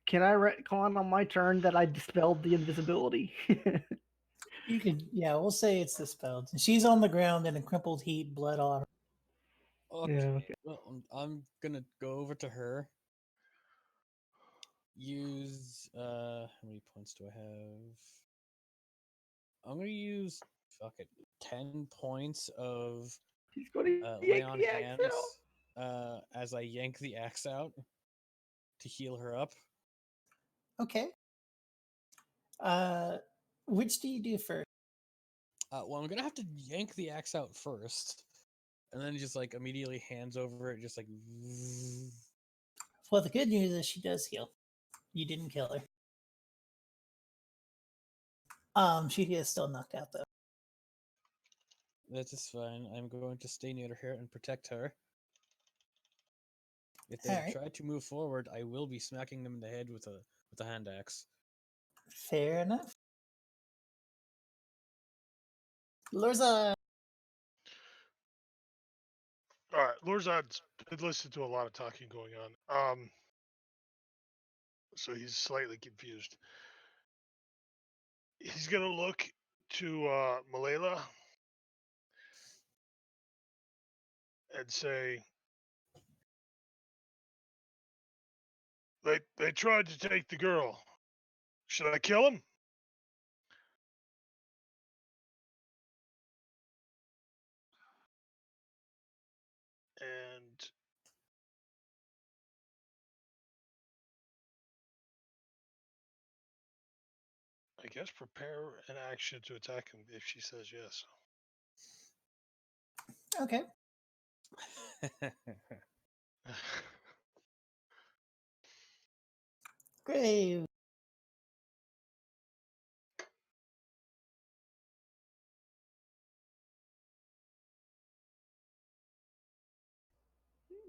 Can I retcon on my turn that I dispelled the invisibility? You could, yeah, we'll say it's dispelled. She's on the ground in a crumpled heap, blood on her. Okay. Yeah, okay. Well, I'm gonna go over to her. Use how many points do I have? I'm gonna use fuck it 10 points of He's going to lay yank on the axe hands out. as I yank the axe out to heal her up. Okay. Which do you do first? Well, I'm gonna have to yank the axe out first, and then just like immediately hands over it, just like. Well, the good news is she does heal. You didn't kill her. She is still knocked out though. That is fine. I'm going to stay near her and protect her. If they Alright. try to move forward, I will be smacking them in the head with a hand axe. Fair enough. Lorza. All right, Lorzad's been listening to a lot of talking going on. So he's slightly confused. He's gonna look to Malela and say, "They tried to take the girl. Should I kill him?" And I guess prepare an action to attack him if she says yes. Okay. Grave.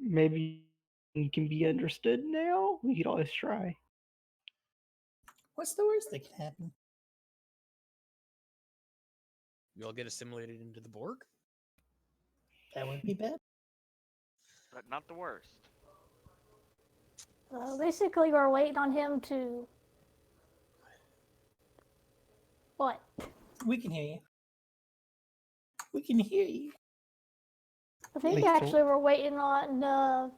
maybe you can be understood now. We could always try. What's the worst that can happen? You all get assimilated into the Borg? That wouldn't be bad. But not the worst. Basically, we're waiting on him to. What? We can hear you. We can hear you. I think Like, actually we're waiting on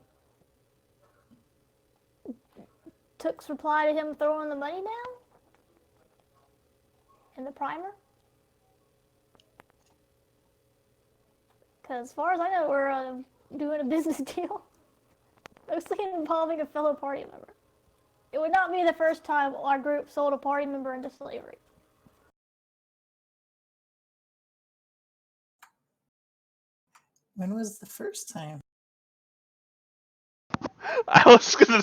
Took's reply to him throwing the money down in the primer. Because as far as I know, we're doing a business deal, mostly involving a fellow party member. It would not be the first time our group sold a party member into slavery. When was the first time? I was gonna.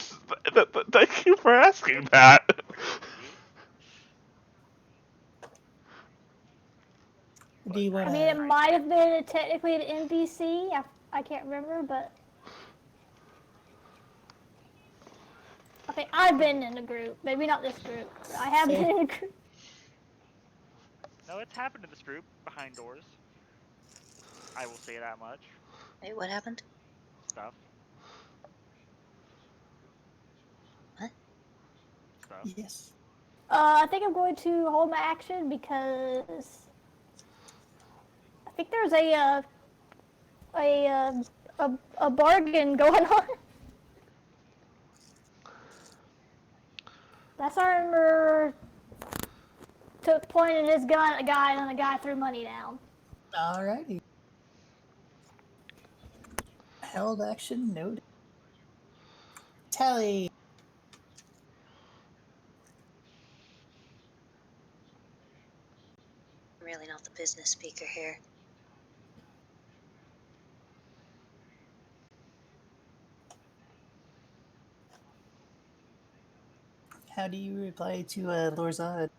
Thank you for asking that. Do you want I mean, it to? might have been technically an NPC. I can't remember, but okay, I've been in a group. Maybe not this group. But I have been in a group. No, it's happened to this group behind doors. I will say that much. Wait, what happened? Stuff. What? Stuff. Yes. I think I'm going to hold my action because I think there's a bargain going on. That's I remember Took pointed his gun at a guy and then the guy threw money down. Alrighty. Held action noted. Tally. I'm really not the business speaker here. How do you reply to Lorzad?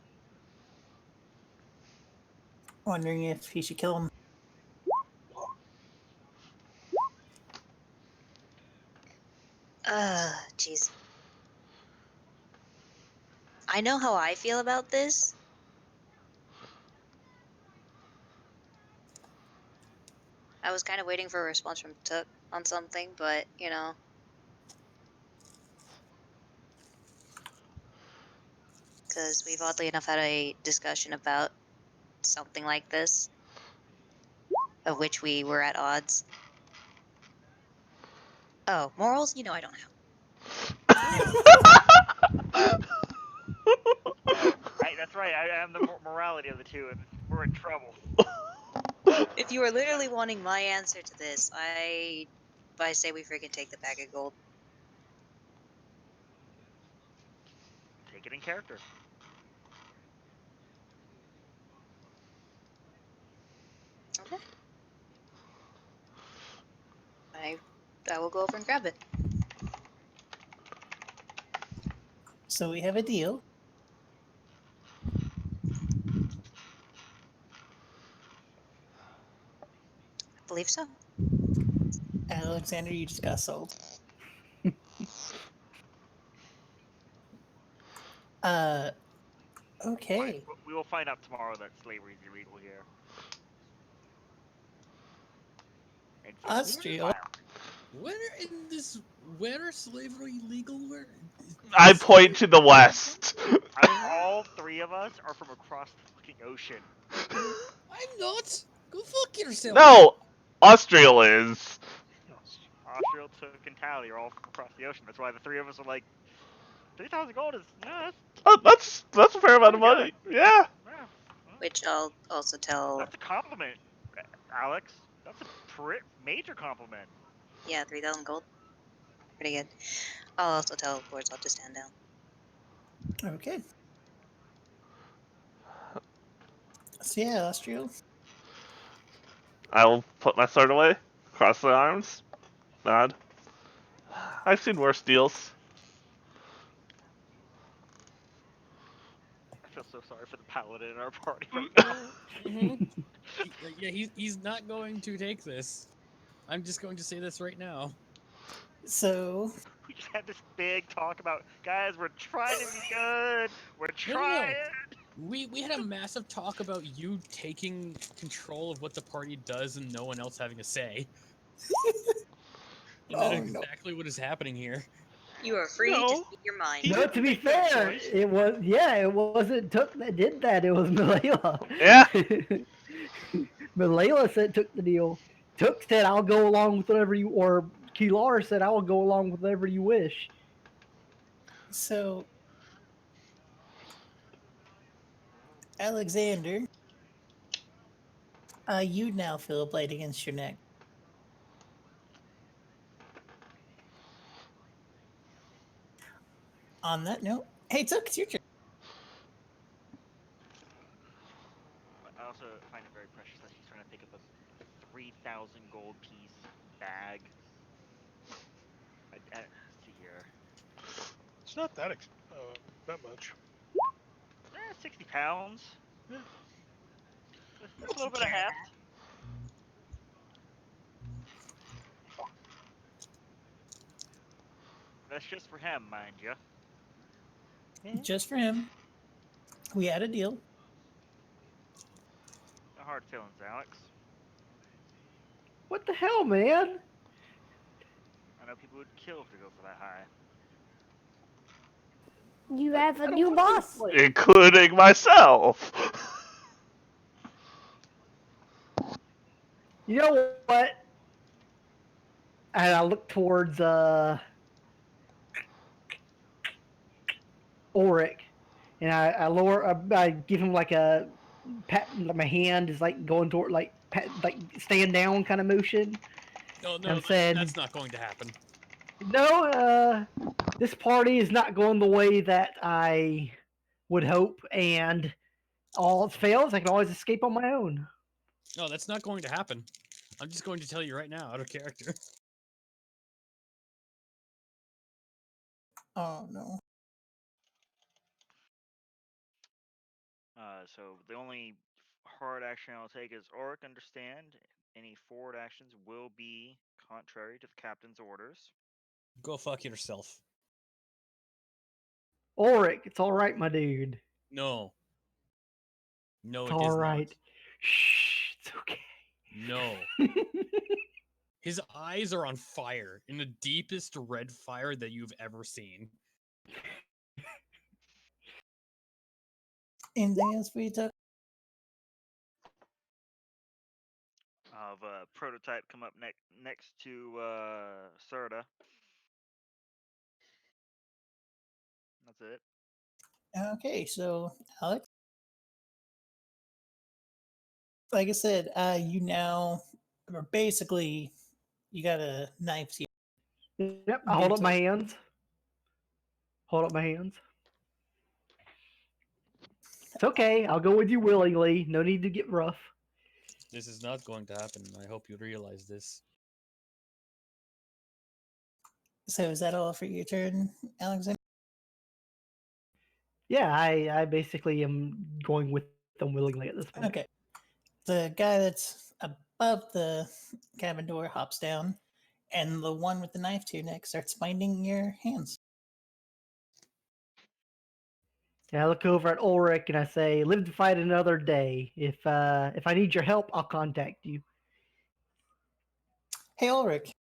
Wondering if he should kill him. Jeez. I know how I feel about this. I was kind of waiting for a response from Took on something, but, you know. Because we've oddly enough had a discussion about something like this, of which we were at odds. Oh, morals? You know I don't have. That's right. I am the morality of the two, and we're in trouble. If you were literally wanting my answer to this, I say we freaking take the bag of gold. Take it in character. Okay. I will go over and grab it. So we have a deal. I believe so. Alexander, you just got sold. Okay. We will find out tomorrow that slavery is illegal here. And Austria. Where is slavery legal? Where? I point to the west. All three of us are from across the fucking ocean. I'm not. Go fuck yourself. No, Austria is. Austria, Took, and Tally are all from across the ocean. That's why the three of us are like, 3,000 gold is That's a fair amount of money. Yeah. Which I'll also tell. That's a compliment, Alex. That's a major compliment. Yeah, 3,000 gold. Pretty good. I'll also tell Borzov to stand down. Okay. So yeah, Austria. I will put my sword away, cross the arms, nod. I've seen worse deals. I feel so sorry for the paladin in our party right now. Yeah, he's not going to take this. I'm just going to say this right now. So We just had this big talk about, guys, we're trying to be good. We're No, trying. we had a massive talk about you taking control of what the party does and no one else having a say. And that Oh, is no. exactly what is happening here. You are free to No. speak your mind. He No, didn't to be make that fair, choice. it wasn't Took that did that. It was Malayla. Yeah. Malayla took the deal. Took said, "I'll go along with whatever you," or Kilar said, "I will go along with whatever you wish." So, Alexander, you now feel a blade against your neck. On that note, hey, Tuck, it's your turn. I also find it very precious that she's trying to pick up a 3,000 gold piece bag. Let's see here. It's not that much. 60 pounds. Yeah. With a little bit of heft. That's just for him, mind you. Just for him. We had a deal. No hard feelings, Alex. What the hell, man? I know people would kill to go for that high. You have a I don't new want this boss. place. Including myself. You know what? And I look towards Ulrich, and I lower. I give him like a pat. My hand is like going toward like stand down kind of motion. No, I'm saying, that's not going to happen. no, this party is not going the way that I would hope, and all else fails, I can always escape on my own. No, that's not going to happen. I'm just going to tell you right now, out of character. Oh, no. So the only hard action I'll take is Auric understand. Any forward actions will be contrary to the captain's orders. Go fuck yourself. Ulrich, it's all right, my dude. No. No, It's it all is right. not. Shh, it's okay. No. His eyes are on fire, in the deepest red fire that you've ever seen. Anything else for you, Tuck? Of prototype come up next to Serta. That's it. Okay, so, Alex, like I said, you now are basically, you got a knife to Yep, I hold up my hands. Hold up my hands. It's okay. I'll go with you willingly. No need to get rough. This is not going to happen. I hope you realize this. So is that all for your turn, Alexander? Yeah, I basically am going with them willingly at this point. Okay. The guy that's above the cabin door hops down, and the one with the knife to your neck starts binding your hands. And I look over at Ulrich and I say, "Live to fight another day. If I need your help, I'll contact you." Hey, Ulrich.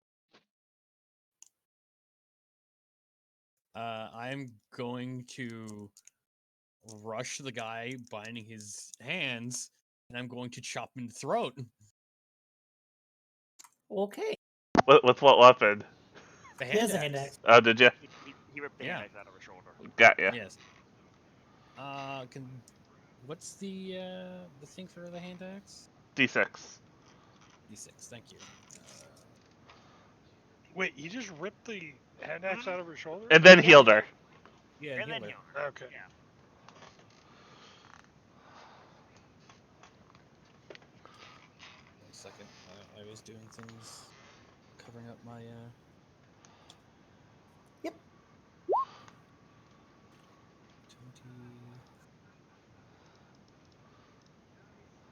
I'm going to rush the guy binding his hands, and I'm going to chop him in the throat. Okay. With what weapon? The He has hand a hand axe. axe. Oh, did you? He ripped the Yeah. hand axe out of her shoulder. Got ya. Yes. What's the thing for the hand axe? D6. D6. Thank you. Wait, you just ripped the hand axe out of her shoulder? And then Yeah. healed her. Yeah, And then healer. heal her. Okay. Yeah. One second. I was doing things, covering up my. Yep. 20.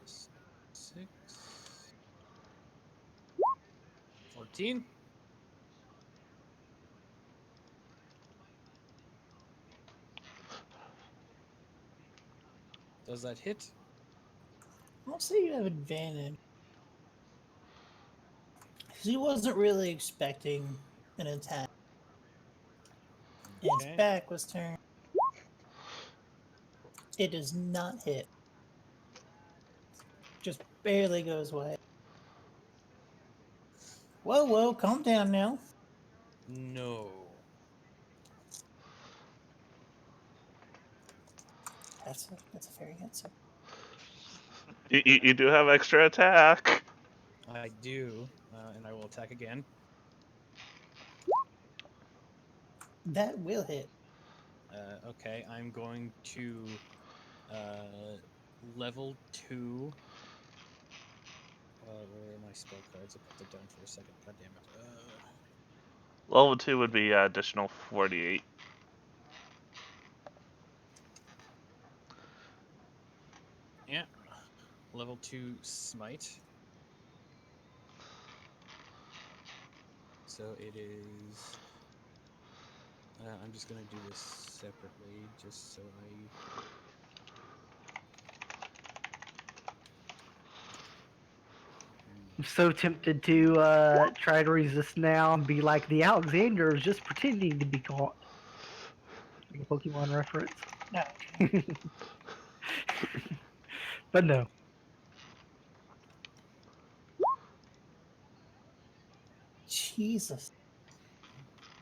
6. 14. Does that hit? I'll say you have advantage. Because he wasn't really expecting an attack. And his Okay. back was turned. It does not hit. Just barely goes away. Whoa, whoa, calm down now. No. That's a fair answer. You do have extra attack. I do, and I will attack again. That will hit. Okay, I'm going to level 2. Where are my spell cards? I put that down for a second. God damn it. Level 2 would be additional 48. Yeah. Level 2 smite. So it is. I'm just gonna do this separately, just so I. I'm so tempted to try to resist now and be like, the Alexander is just pretending to be caught. Like a Pokemon reference. No. But no. Jesus.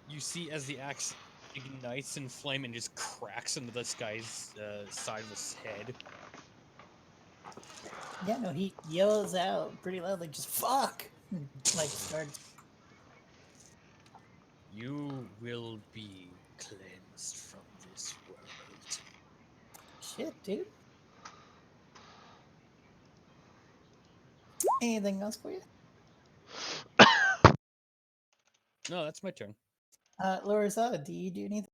You see, as the axe ignites in flame and just cracks into this guy's side of his head. Yeah, no, he yells out pretty loud, like, just fuck! Like, starts. You will be cleansed from this world. Shit, dude. Anything else for you? No, that's my turn. Lorazada, do you do anything?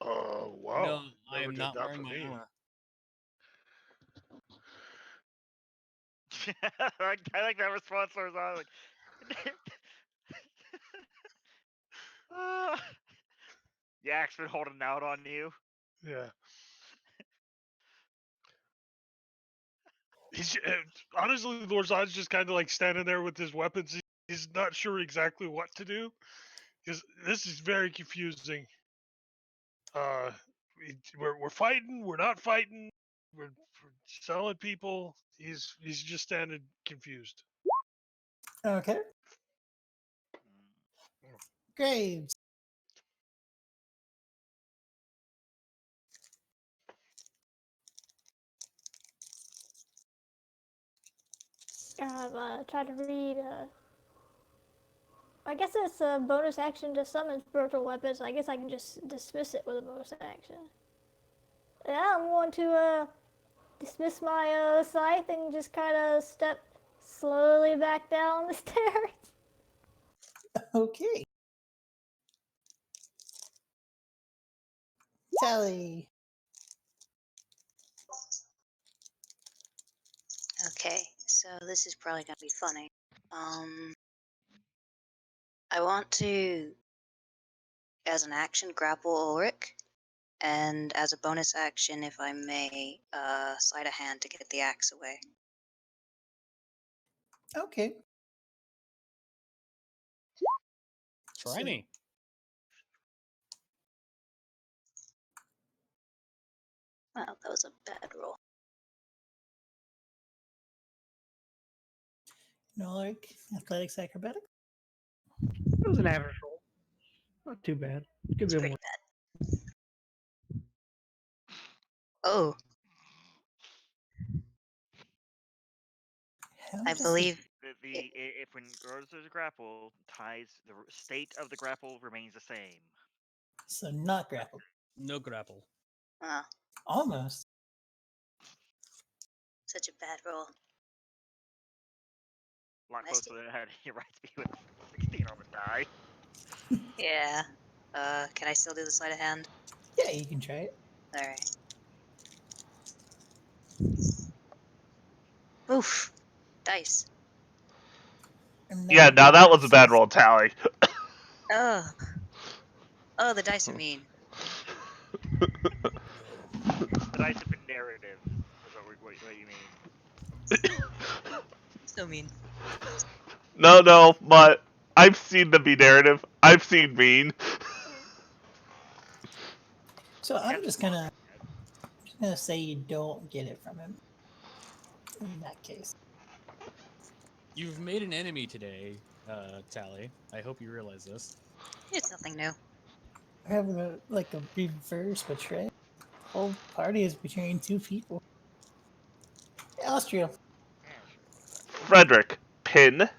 Oh, wow. No, I Never am did not that wearing for my me. armor. I like that response. I was like, Yak's been holding out on you. Yeah. He's honestly, Lorzad's just kind of like standing there with his weapons. He's not sure exactly what to do because this is very confusing. We're fighting. We're not fighting. We're selling people. He's just standing confused. Okay. Mm. Graves. I've tried to read. I guess it's a bonus action to summon spiritual weapons. I guess I can just dismiss it with a bonus action. Yeah, I'm going to dismiss my scythe and just kind of step slowly back down the stairs. Okay. Tally. Okay, so this is probably gonna be funny. I want to, as an action, grapple Ulrich, and as a bonus action, if I may, sleight of hand to get the axe away. Okay. Try me. Wow, that was a bad roll. No, like athletics, acrobatics. It was an average roll. Not too bad. Could It's be pretty more. bad. Oh, How I does believe If when goes to the grapple, ties the state of the grapple remains the same. So not grappled. No grapple. Almost. such a bad roll. A lot I closer see. than it had your right to be with 16 on the die. Yeah. Can I still do the sleight of hand? Yeah, you can try it. All right. Oof. Dice. And Yeah, now that was a bad success. roll, Tally. Oh. Oh, the dice are mean. decisive narrative. Is what you mean? So mean. No, but I've seen the be narrative. I've seen mean. So I'm just gonna say you don't get it from him. In that case, You've made an enemy today, Tally. I hope you realize this. It's nothing new. we're having a reverse betrayal. The whole party is betraying two people. Austria. Yeah, sure. Frederick, pin.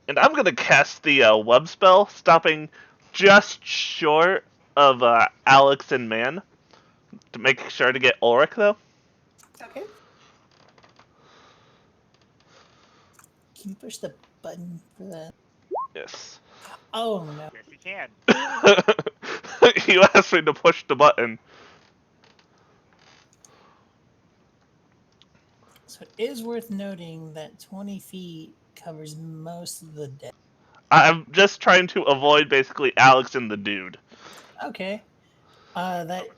And I'm gonna cast the web spell, stopping just short of Alex and Man. To make sure to get Ulrich, though. Okay. Can you push the button for that? Yes. Oh no. Yes, you can. You asked me to push the button. So it is worth noting that 20 feet covers most of the deck. I'm just trying to avoid basically Alex and the dude. Okay. That Web's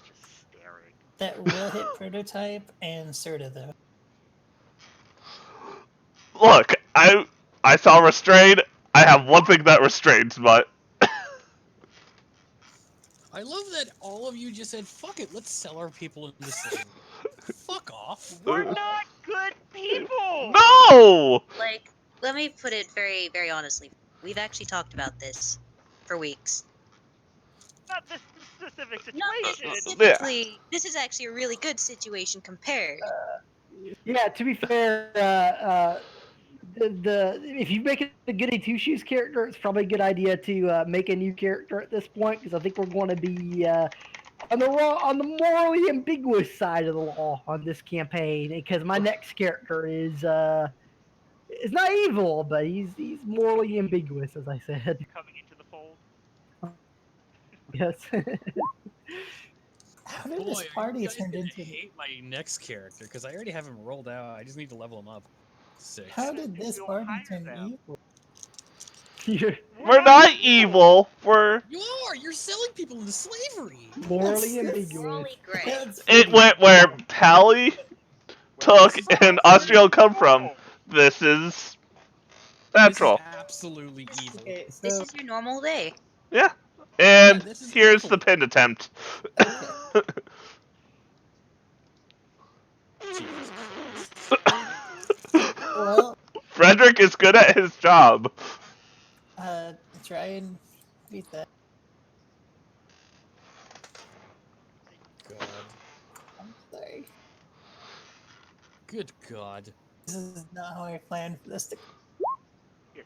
just staring. that will hit prototype and Serta though. Look, I saw restrain. I have one thing that restrains, but I love that all of you just said, "Fuck it, let's sell our people into slavery." Fuck off. We're not good people. no. Like, let me put it very, very honestly. We've actually talked about this for weeks. Not this specific Not this situation. specifically. This is actually a really good situation compared. Yeah, to be fair, the if you make a Goody Two Shoes character, it's probably a good idea to make a new character at this point because I think we're going to be on the morally ambiguous side of the law on this campaign. Because my next character is not evil, but he's morally ambiguous, as I said. Coming into the fold. Yes. How did Boy, this are you party guys turned gonna into? hate my next character because I already have him rolled out. I just need to level him up. 6. How did this We'll party hire turn them. evil? We're not evil. We're You are. You're selling people into slavery. morally That's- ambiguous. Morally gray. That's it pretty- went where Tally took This is and Well, Austria come from. no. This is This is natural. absolutely evil. Okay, This so is your normal day. Yeah. And this is here's awful. the pin attempt. okay. Jesus Christ. Well, Frederick is good at his job. try and beat that. God. I'm sorry. Good God. This is not how I planned for this to. Yes,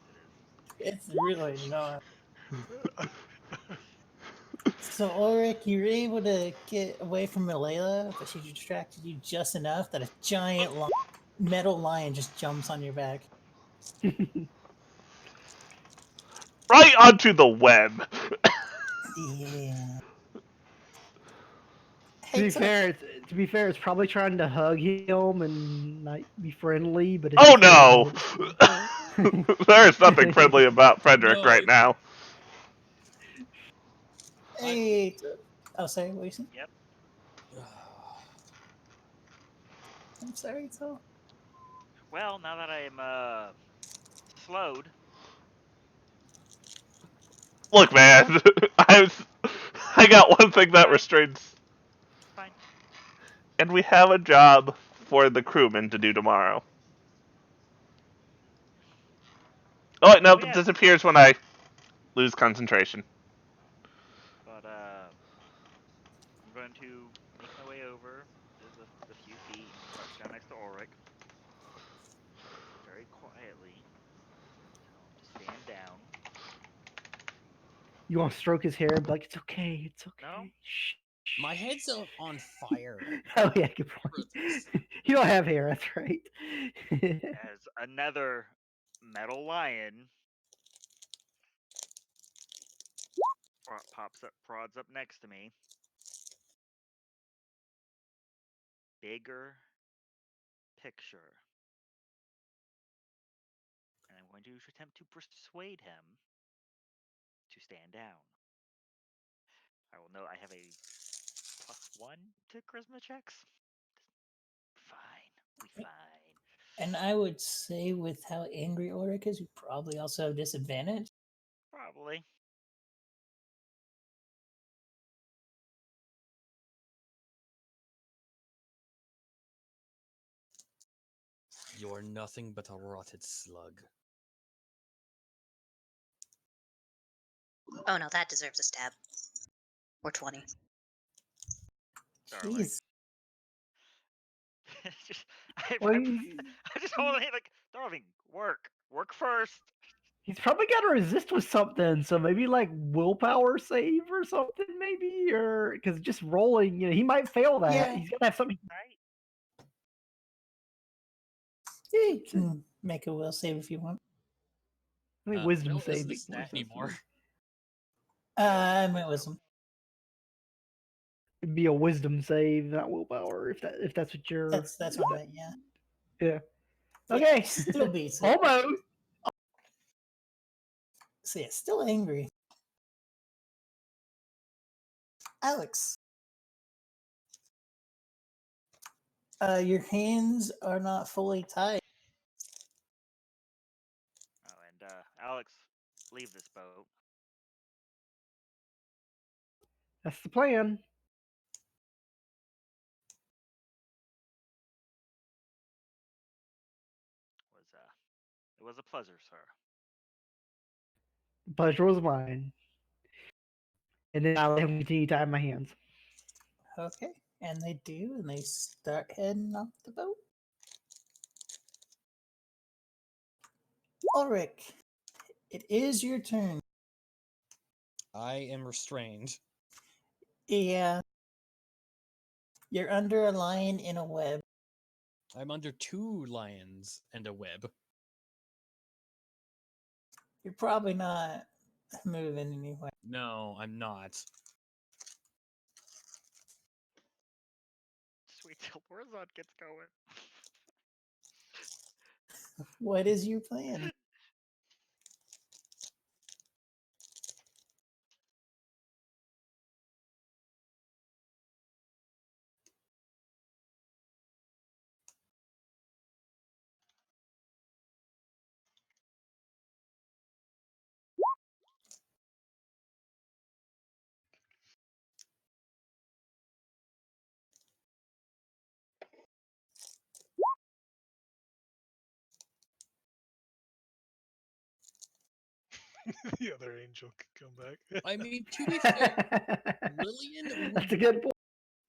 it is. It's really not. So Ulrich, you were able to get away from Malayla, but she distracted you just enough that a giant metal lion just jumps on your back. Right onto the web. Yeah. To Hey, be so fair, it's probably trying to hug him and like be friendly, but it's Oh just no! really- There is nothing friendly about Frederick No, right now. hey. Oh, sorry, what you saying? Yep. I'm sorry, so. Well, now that I'm slowed, Look, man, I got one thing that restrains, fine. and we have a job for the crewmen to do tomorrow. Oh wait, no, Oh it yes, disappears when I lose concentration. but I'm going to make my way over the few feet and crouch down next to Ulrich. Very quietly. Tell him to stand down. You want to stroke his hair and be like, "It's okay, it's okay." No. Shh. my head's on fire. Oh yeah, good point. You don't have hair. That's right. As another metal lion prods up next to me. Bigger picture. And I'm going to attempt to persuade him to stand down. I will note I have a 1 to charisma checks. Fine. We fine. And I would say, with how angry Oric is, you probably also have disadvantage. Probably. You're nothing but a rotted slug. Oh no, that deserves a stab. Or 20. Darling. Jeez. Just, Well, I just hold it like, darling, work. Work first. he's probably got to resist with something, so maybe like willpower save or something, maybe, or because just rolling, he might fail that. Yeah. He's got to have something. Right? Yeah, you can make a will save if you want. I think wisdom Will save isn't a makes more stat sense. anymore. I meant wisdom. It'd be a wisdom save, not willpower, if that's what you're. That's what I meant. Yeah. Yeah. Yeah, Okay. still beats it. Almost. So yeah, still angry. Alex. Your hands are not fully tied. Oh, and Alex, leave this boat. That's the plan. It was a pleasure, sir. The pleasure was mine. And then I'll let him continue tying my hands. Okay. And they do, and they start heading off the boat. Ulrich, it is your turn. I am restrained. Yeah. You're under a lion in a web. I'm under 2 lions and a web. You're probably not moving anyway. No, I'm not. Sweet till Warzone gets going. What is your plan? The other angel could come back. I mean, to be fair, Lillian That's a would, good point.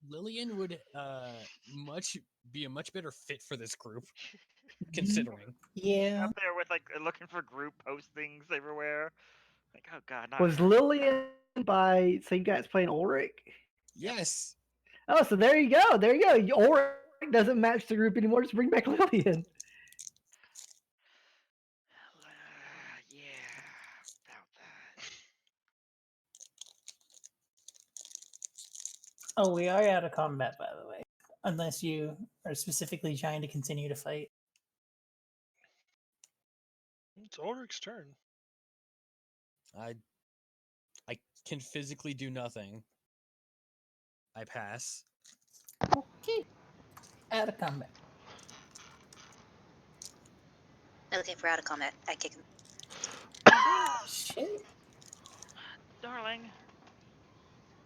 Lillian would be a much better fit for this group, considering. Yeah. Out there with like looking for group postings everywhere. Like, oh god, not Was her. Lillian by same guy that's playing Ulrich? Yes. Oh, so there you go. There you go. Ulrich doesn't match the group anymore. Just bring back Lillian. Yeah, about that. Oh, we are out of combat, by the way. Unless you are specifically trying to continue to fight. It's Ulrich's turn. I can physically do nothing. I pass. Okay. Out of combat. Okay, if we're out of combat, I kick him. Shit. Darling.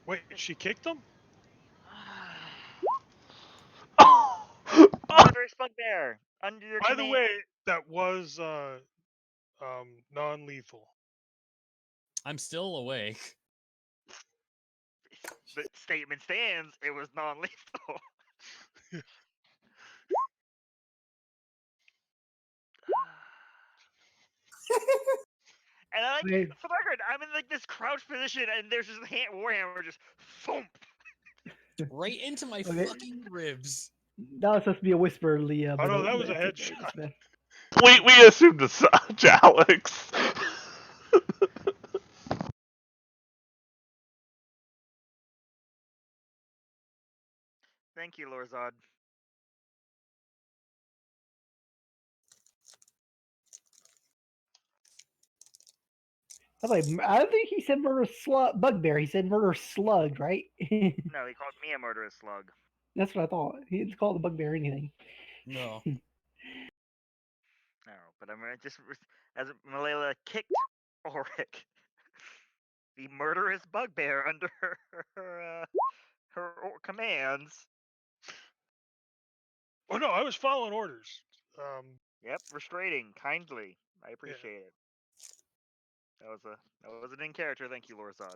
Wait, she kicked him? Murderous bugbear, under your By the command. way, that was non-lethal. I'm still awake. The statement stands. It was non-lethal. And I like, Wait. for the record, I'm in like this crouch position, and there's just a warhammer just thump. Right into my Okay. fucking ribs. That was supposed to be a whisper, Leah. Oh But no, that was a it's okay, headshot. it's fine. We assumed as such, Alex. Thank you, Lorzod. I was like, I don't think he said murderous bugbear. He said murderous slug, right? No, he called me a murderous slug. That's what I thought. He didn't call the bugbear anything. No. No, but I'm just as Malala kicked Ulrich, the murderous bugbear under her commands. Oh no, I was following orders. Yep, restraining kindly. I appreciate it. That was an in character. Thank you, Lorzad.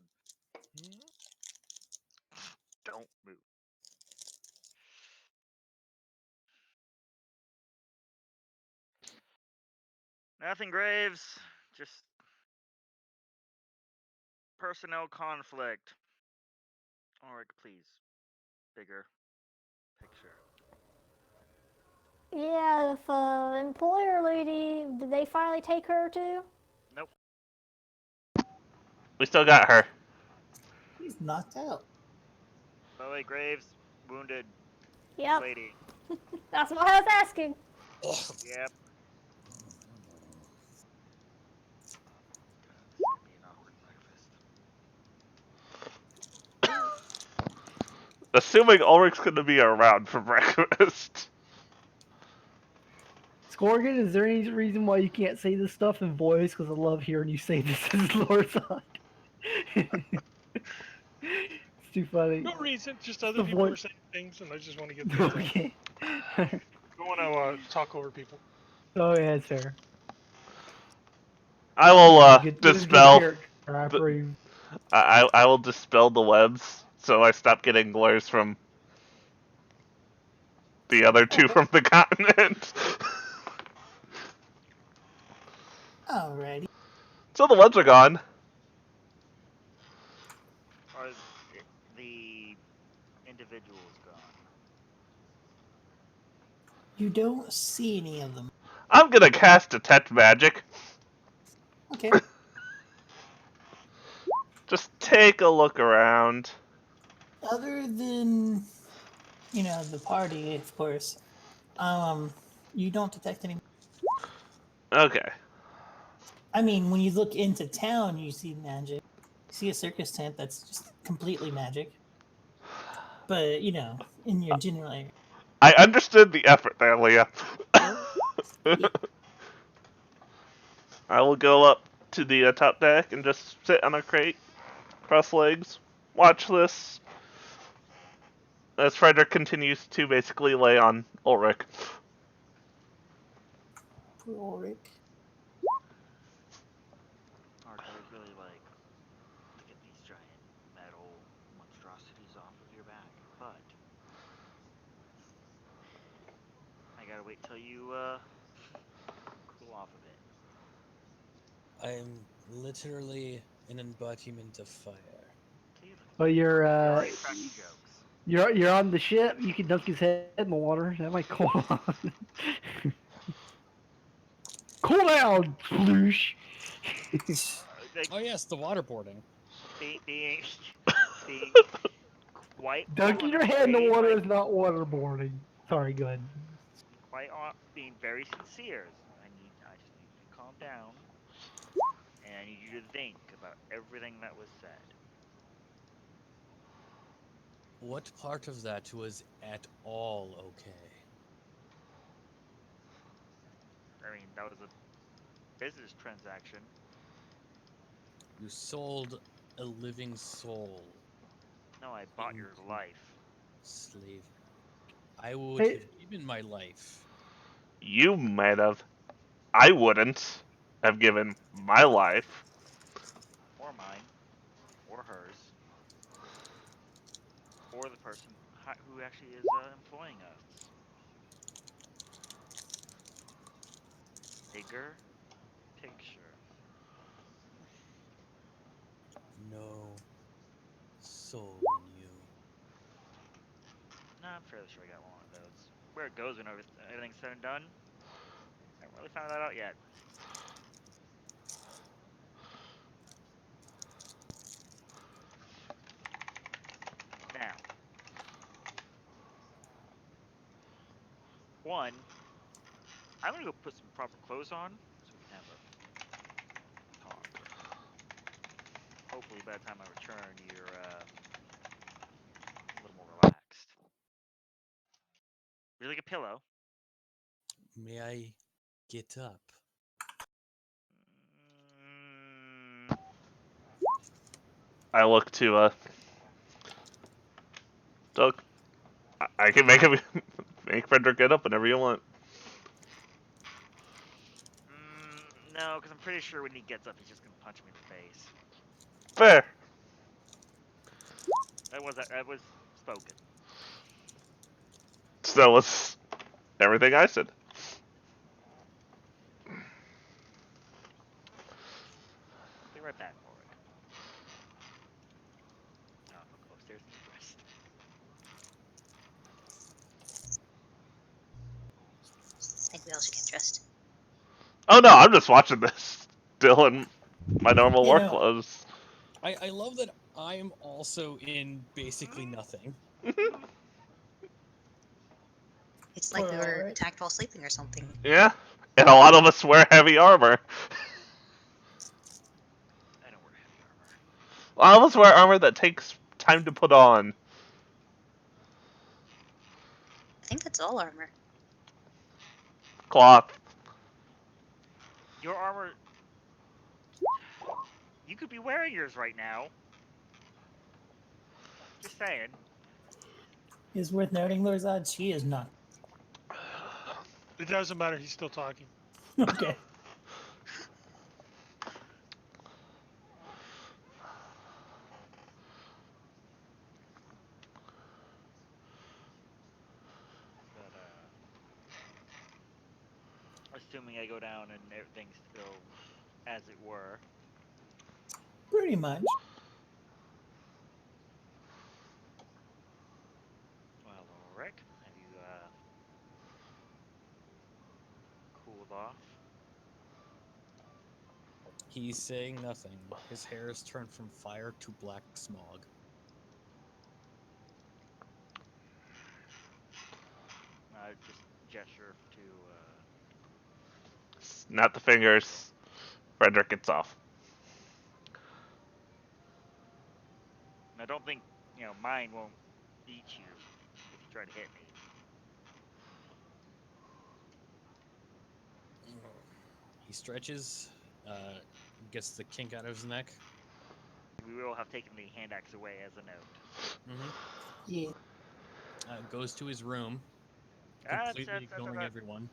Don't move. Nothing, Graves. Just personnel conflict. Ulrich, please. Bigger picture. Yeah, the employer lady, did they finally take her too? Nope. We still got her. He's knocked out. By the way, Graves, wounded Yep, lady. that's what I was asking. Yep. This is gonna be an awkward breakfast. Assuming Ulrich's gonna be around for breakfast. Scorgan, is there any reason why you can't say this stuff in voice? Because I love hearing you say this as Lorzad. It's too funny. No reason, just The other people voice- were saying things, and I just want to get things out. Okay. Don't want to talk over people. Oh yeah, it's fair. I will Good dispel. character. I approve. I will dispel the webs so I stop getting glares from the other two from the continent. Alrighty. So the webs are gone. Are the individuals gone? You don't see any of them. I'm gonna cast Detect Magic. Okay. Just take a look around. Other than, the party, of course, you don't detect any. Okay. I mean, when you look into town, you see magic. You see a circus tent that's just completely magic. But, in your general area. I understood the effort there, Leah. I will go up to the top deck and just sit on a crate, cross legs, watch this, as Frederick continues to basically lay on Ulrich. Poor Ulrich. Ark, I would really like to get these giant metal monstrosities off of your back, but I gotta wait till you cool off a bit. I'm literally an embodiment of fire. Okay, Well, you're already cracking jokes. you're on the ship. You can dunk his head in the water. That might cool on. Cool down, sploosh. Like, Oh yes, the waterboarding. being quite Dunking on your head in the grade, water like, is not waterboarding. Sorry, go ahead. being very sincere. I just need you to calm down, and I need you to think about everything that was said. What part of that was at all okay? I mean, that was a business transaction. You sold a living soul. No, I bought your into life. Slavery. I would Hey. have given my life. You might have. I wouldn't have given my life. Or mine. Or hers. Or the person who actually is employing us. Bigger picture. No soul in you. No, I'm fairly sure I got one of those. Where it goes when everything's said and done, I haven't really found that out yet. Now, one, I'm gonna go put some proper clothes on so we can have a talk. hopefully by the time I return, you're a little more relaxed. Would you like a pillow? May I get up? Mm, I look to Doug. I can make him make Frederick get up whenever you want. no, because I'm pretty sure when he gets up, he's just gonna punch me in the face. Fair. That was spoken. So was everything I said. I'll be right back, Ulrich. I'll go upstairs and get dressed. I think we all should get dressed. Oh no, I'm just watching this still in my normal You work know, clothes. I love that I'm also in basically nothing. It's like poor we were Ulrich. attacked while sleeping or something. Yeah, and a lot of us wear heavy armor. I don't wear heavy armor. A lot of us wear armor that takes time to put on. I think that's all armor. Cloth. Your armor. You could be wearing yours right now. Just saying. It's worth noting, Lorzad, she is not. It doesn't matter. He's still talking. Okay. But assuming I go down and everything's still as it were. Pretty much. Well, Ulrich, have you cooled off? He's saying nothing. His hair has turned from fire to black smog. Just gesture to Snap the fingers. Frederick gets off. I don't think mine won't eat you if you try to hit me. He stretches, gets the kink out of his neck. We will have taken the hand axe away as a note. Mm-hmm. Yeah. Goes to his room, That's completely ignoring everyone.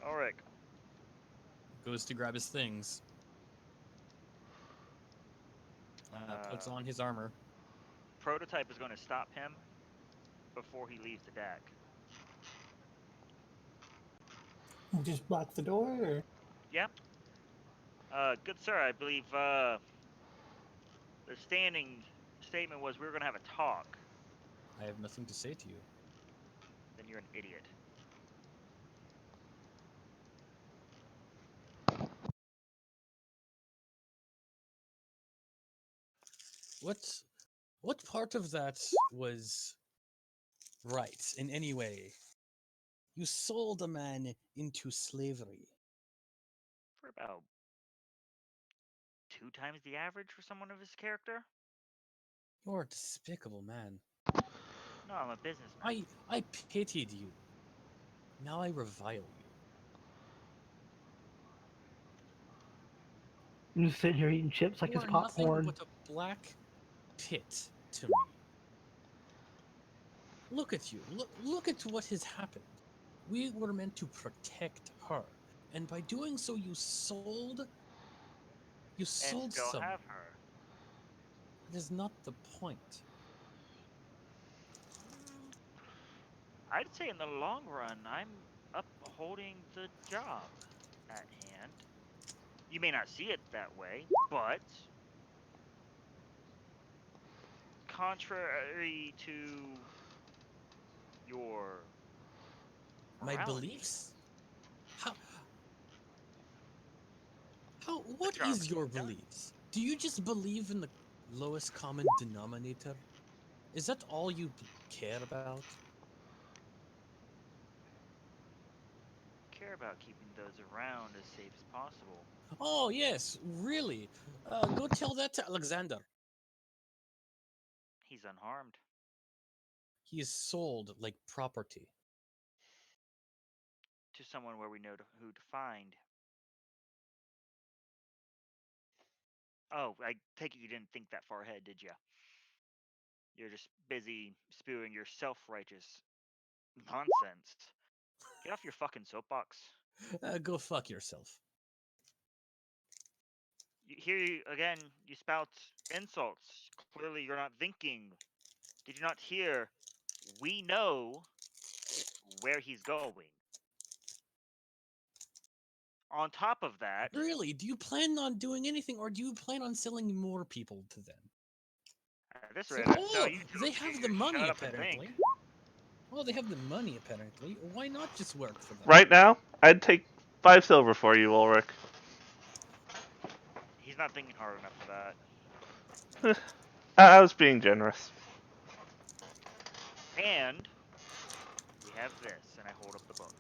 Ulrich, Goes to grab his things. Puts on his armor. Prototype is going to stop him before he leaves the deck. Just block the door, or? Yeah. Good sir, I believe the standing statement was we were going to have a talk. I have nothing to say to you. Then you're an idiot. What part of that was right in any way? You sold a man into slavery. For about 2 times the average for someone of his character. You're a despicable man. No, I'm a businessman. I pitied you. Now I revile you. I'm just sitting here eating chips like You it's are nothing popcorn. but a black pit to me. Look at you. Look at what has happened. We were meant to protect her, and by doing so, you sold. You And sold still someone. have her. That is not the point. I'd say in the long run, I'm upholding the job at hand. You may not see it that way, but contrary to your My morality, beliefs? How? What Jarvis, is your yeah? beliefs? Do you just believe in the lowest common denominator? Is that all you care about? Care about keeping those around as safe as possible. Oh, yes, really. Go tell that to Alexander. He's unharmed. He is sold like property. To someone where we know who to find. Oh, I take it you didn't think that far ahead, did you? You're just busy spewing your self-righteous nonsense. Get off your fucking soapbox. Go fuck yourself. Here you again. You spout insults. Clearly, you're not thinking. Did you not hear? We know where he's going. On top of that, Really? Do you plan on doing anything, or do you plan on selling more people to them? at this So, rate, I'd tell oh, you they to have the money shut up and think. apparently. Well, they have the money apparently. Why not just work for them? Right now, I'd take 5 silver for you, Ulrich. He's not thinking hard enough for that. I was being generous. And we have this, and I hold up the book.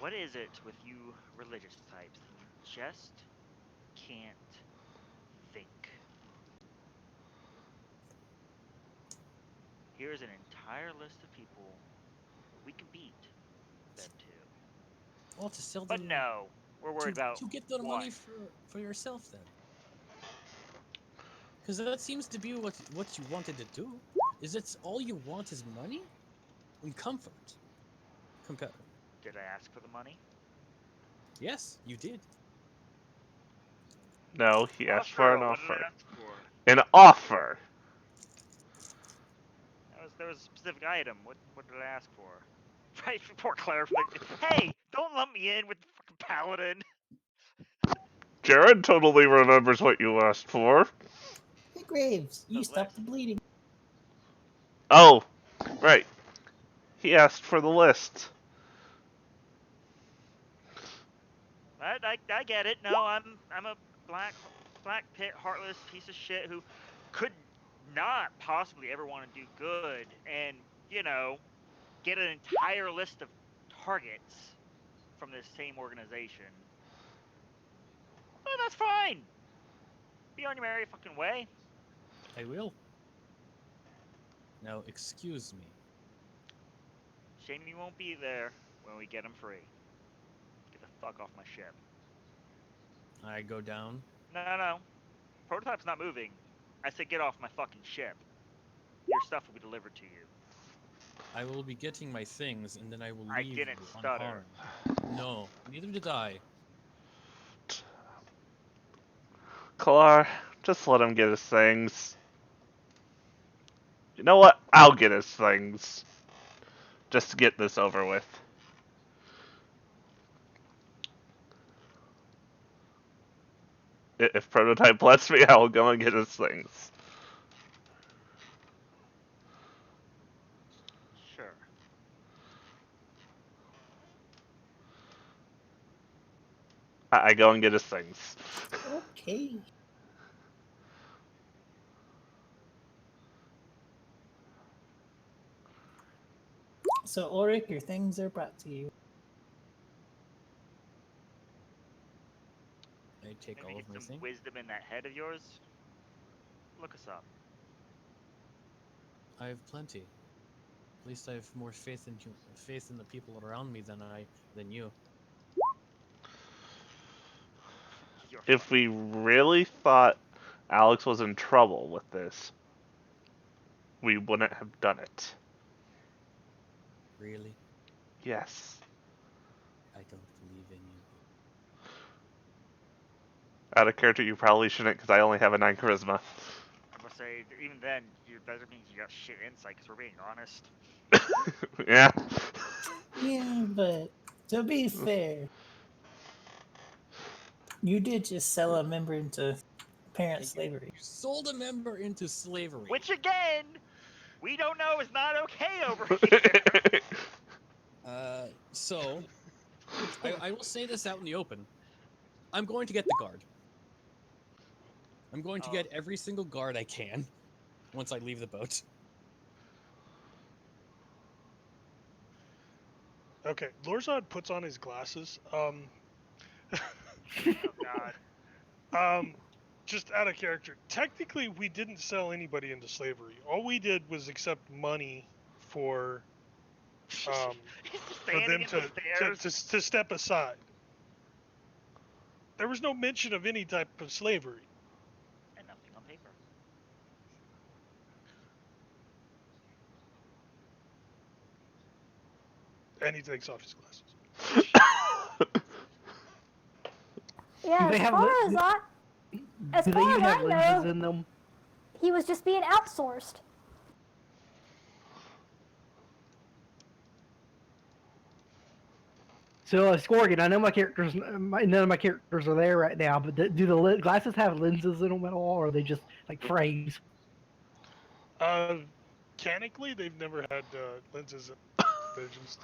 What is it with you religious types that you just can't think? Here's an entire list of people we can beat them to. Well, to sell But them no, we're worried about to get the one. money for yourself then. Because that seems to be what you wanted to do. Is it's all you want is money and comfort. Did I ask for the money? Yes, you did. No, he Oh, asked for sure. an What did offer. I ask for? An offer! There was a specific item. What did I ask for? Right, poor clarification. Hey, don't lump me in with the fucking paladin. Jared totally remembers what you asked for. Hey, Graves, you The stopped the list. bleeding. Oh, right. He asked for the list. I get it. No, I'm a black pit heartless piece of shit who could not possibly ever want to do good and get an entire list of targets from this same organization. Well, that's fine. Be on your merry fucking way. I will. Now, excuse me. Shame you won't be there when we get him free. Get the fuck off my ship. I go down. No. Prototype's not moving. I said get off my fucking ship. Your stuff will be delivered to you. I will be getting my things, and then I will I leave didn't you stutter. unharmed. No, neither did I. Kalar, just let him get his things. You know what? I'll get his things. Just to get this over with. If Prototype lets me, I will go and get his things. Sure. I go and get his things. Okay. So, Ulrich, your things are brought to you. I take Maybe all get of my some things. wisdom in that head of yours. Look us up. I have plenty. At least I have more faith in the people around me than you. You're If funny. we really thought Alex was in trouble with this, we wouldn't have done it. Really? Yes. I don't believe in you. Out of character, you probably shouldn't, because I only have a 9 charisma. I'm gonna say even then, that means you got shit insight. Because we're being honest. Yeah. Yeah, but to be fair, you did just sell a member into apparent slavery. You sold a member into slavery. Which again, we don't know is not okay over here. So I will say this out in the open. I'm going to get the guard. I'm going to Oh. get every single guard I can once I leave the boat. Okay, Lorzad puts on his glasses. Oh God. Just out of character. Technically, we didn't sell anybody into slavery. All we did was accept money for for Standing them in the stairs. to step aside. There was no mention of any type of slavery. And nothing on paper. And he takes off his glasses. Yeah, Do they as have far li- as I, as Do they far even as have I lenses know, in them? he was just being outsourced. So, Scorgan, I know none of my characters are there right now, but do the glasses have lenses in them at all, or are they just like frames? Mechanically, they've never had lenses. They're just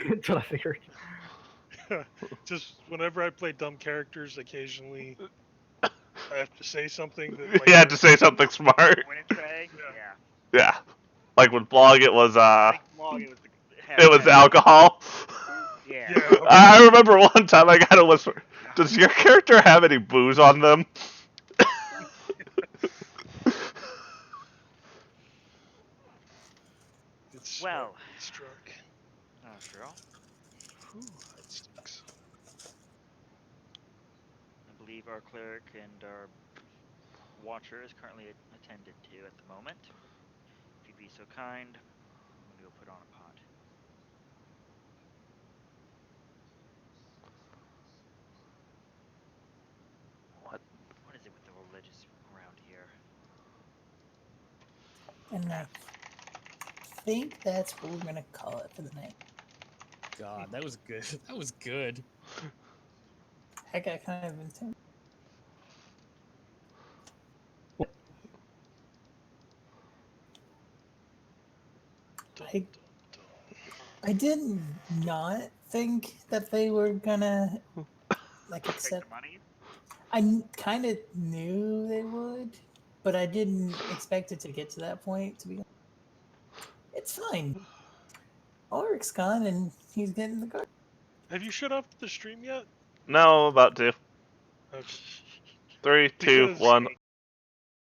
That's what I figured. just whenever I play dumb characters, occasionally I have to say something that like You had to say something smart. When it's say, Yeah. Yeah. Like with Blog, it was I think long it was it was alcohol. Yeah. Yeah. I remember one time I got a whisper. Does your character have any booze on them? It's Well. it's drunk. After all, Whew, that sucks. I believe our cleric and our watcher is currently attended to at the moment. If you'd be so kind, I'm gonna go put on a pot. What is it with the religious around here? And I think that's what we're gonna call it for the night. God, that was good. That was good. I got kind of intense. Dun, I did not think that they were gonna like Take accept. the money. I kind of knew they would, but I didn't expect it to get to that point. To be, it's fine. Ulrich's gone and he's getting the car. Have you shut off the stream yet? No, about to. Okay. 3, 2, Because 1,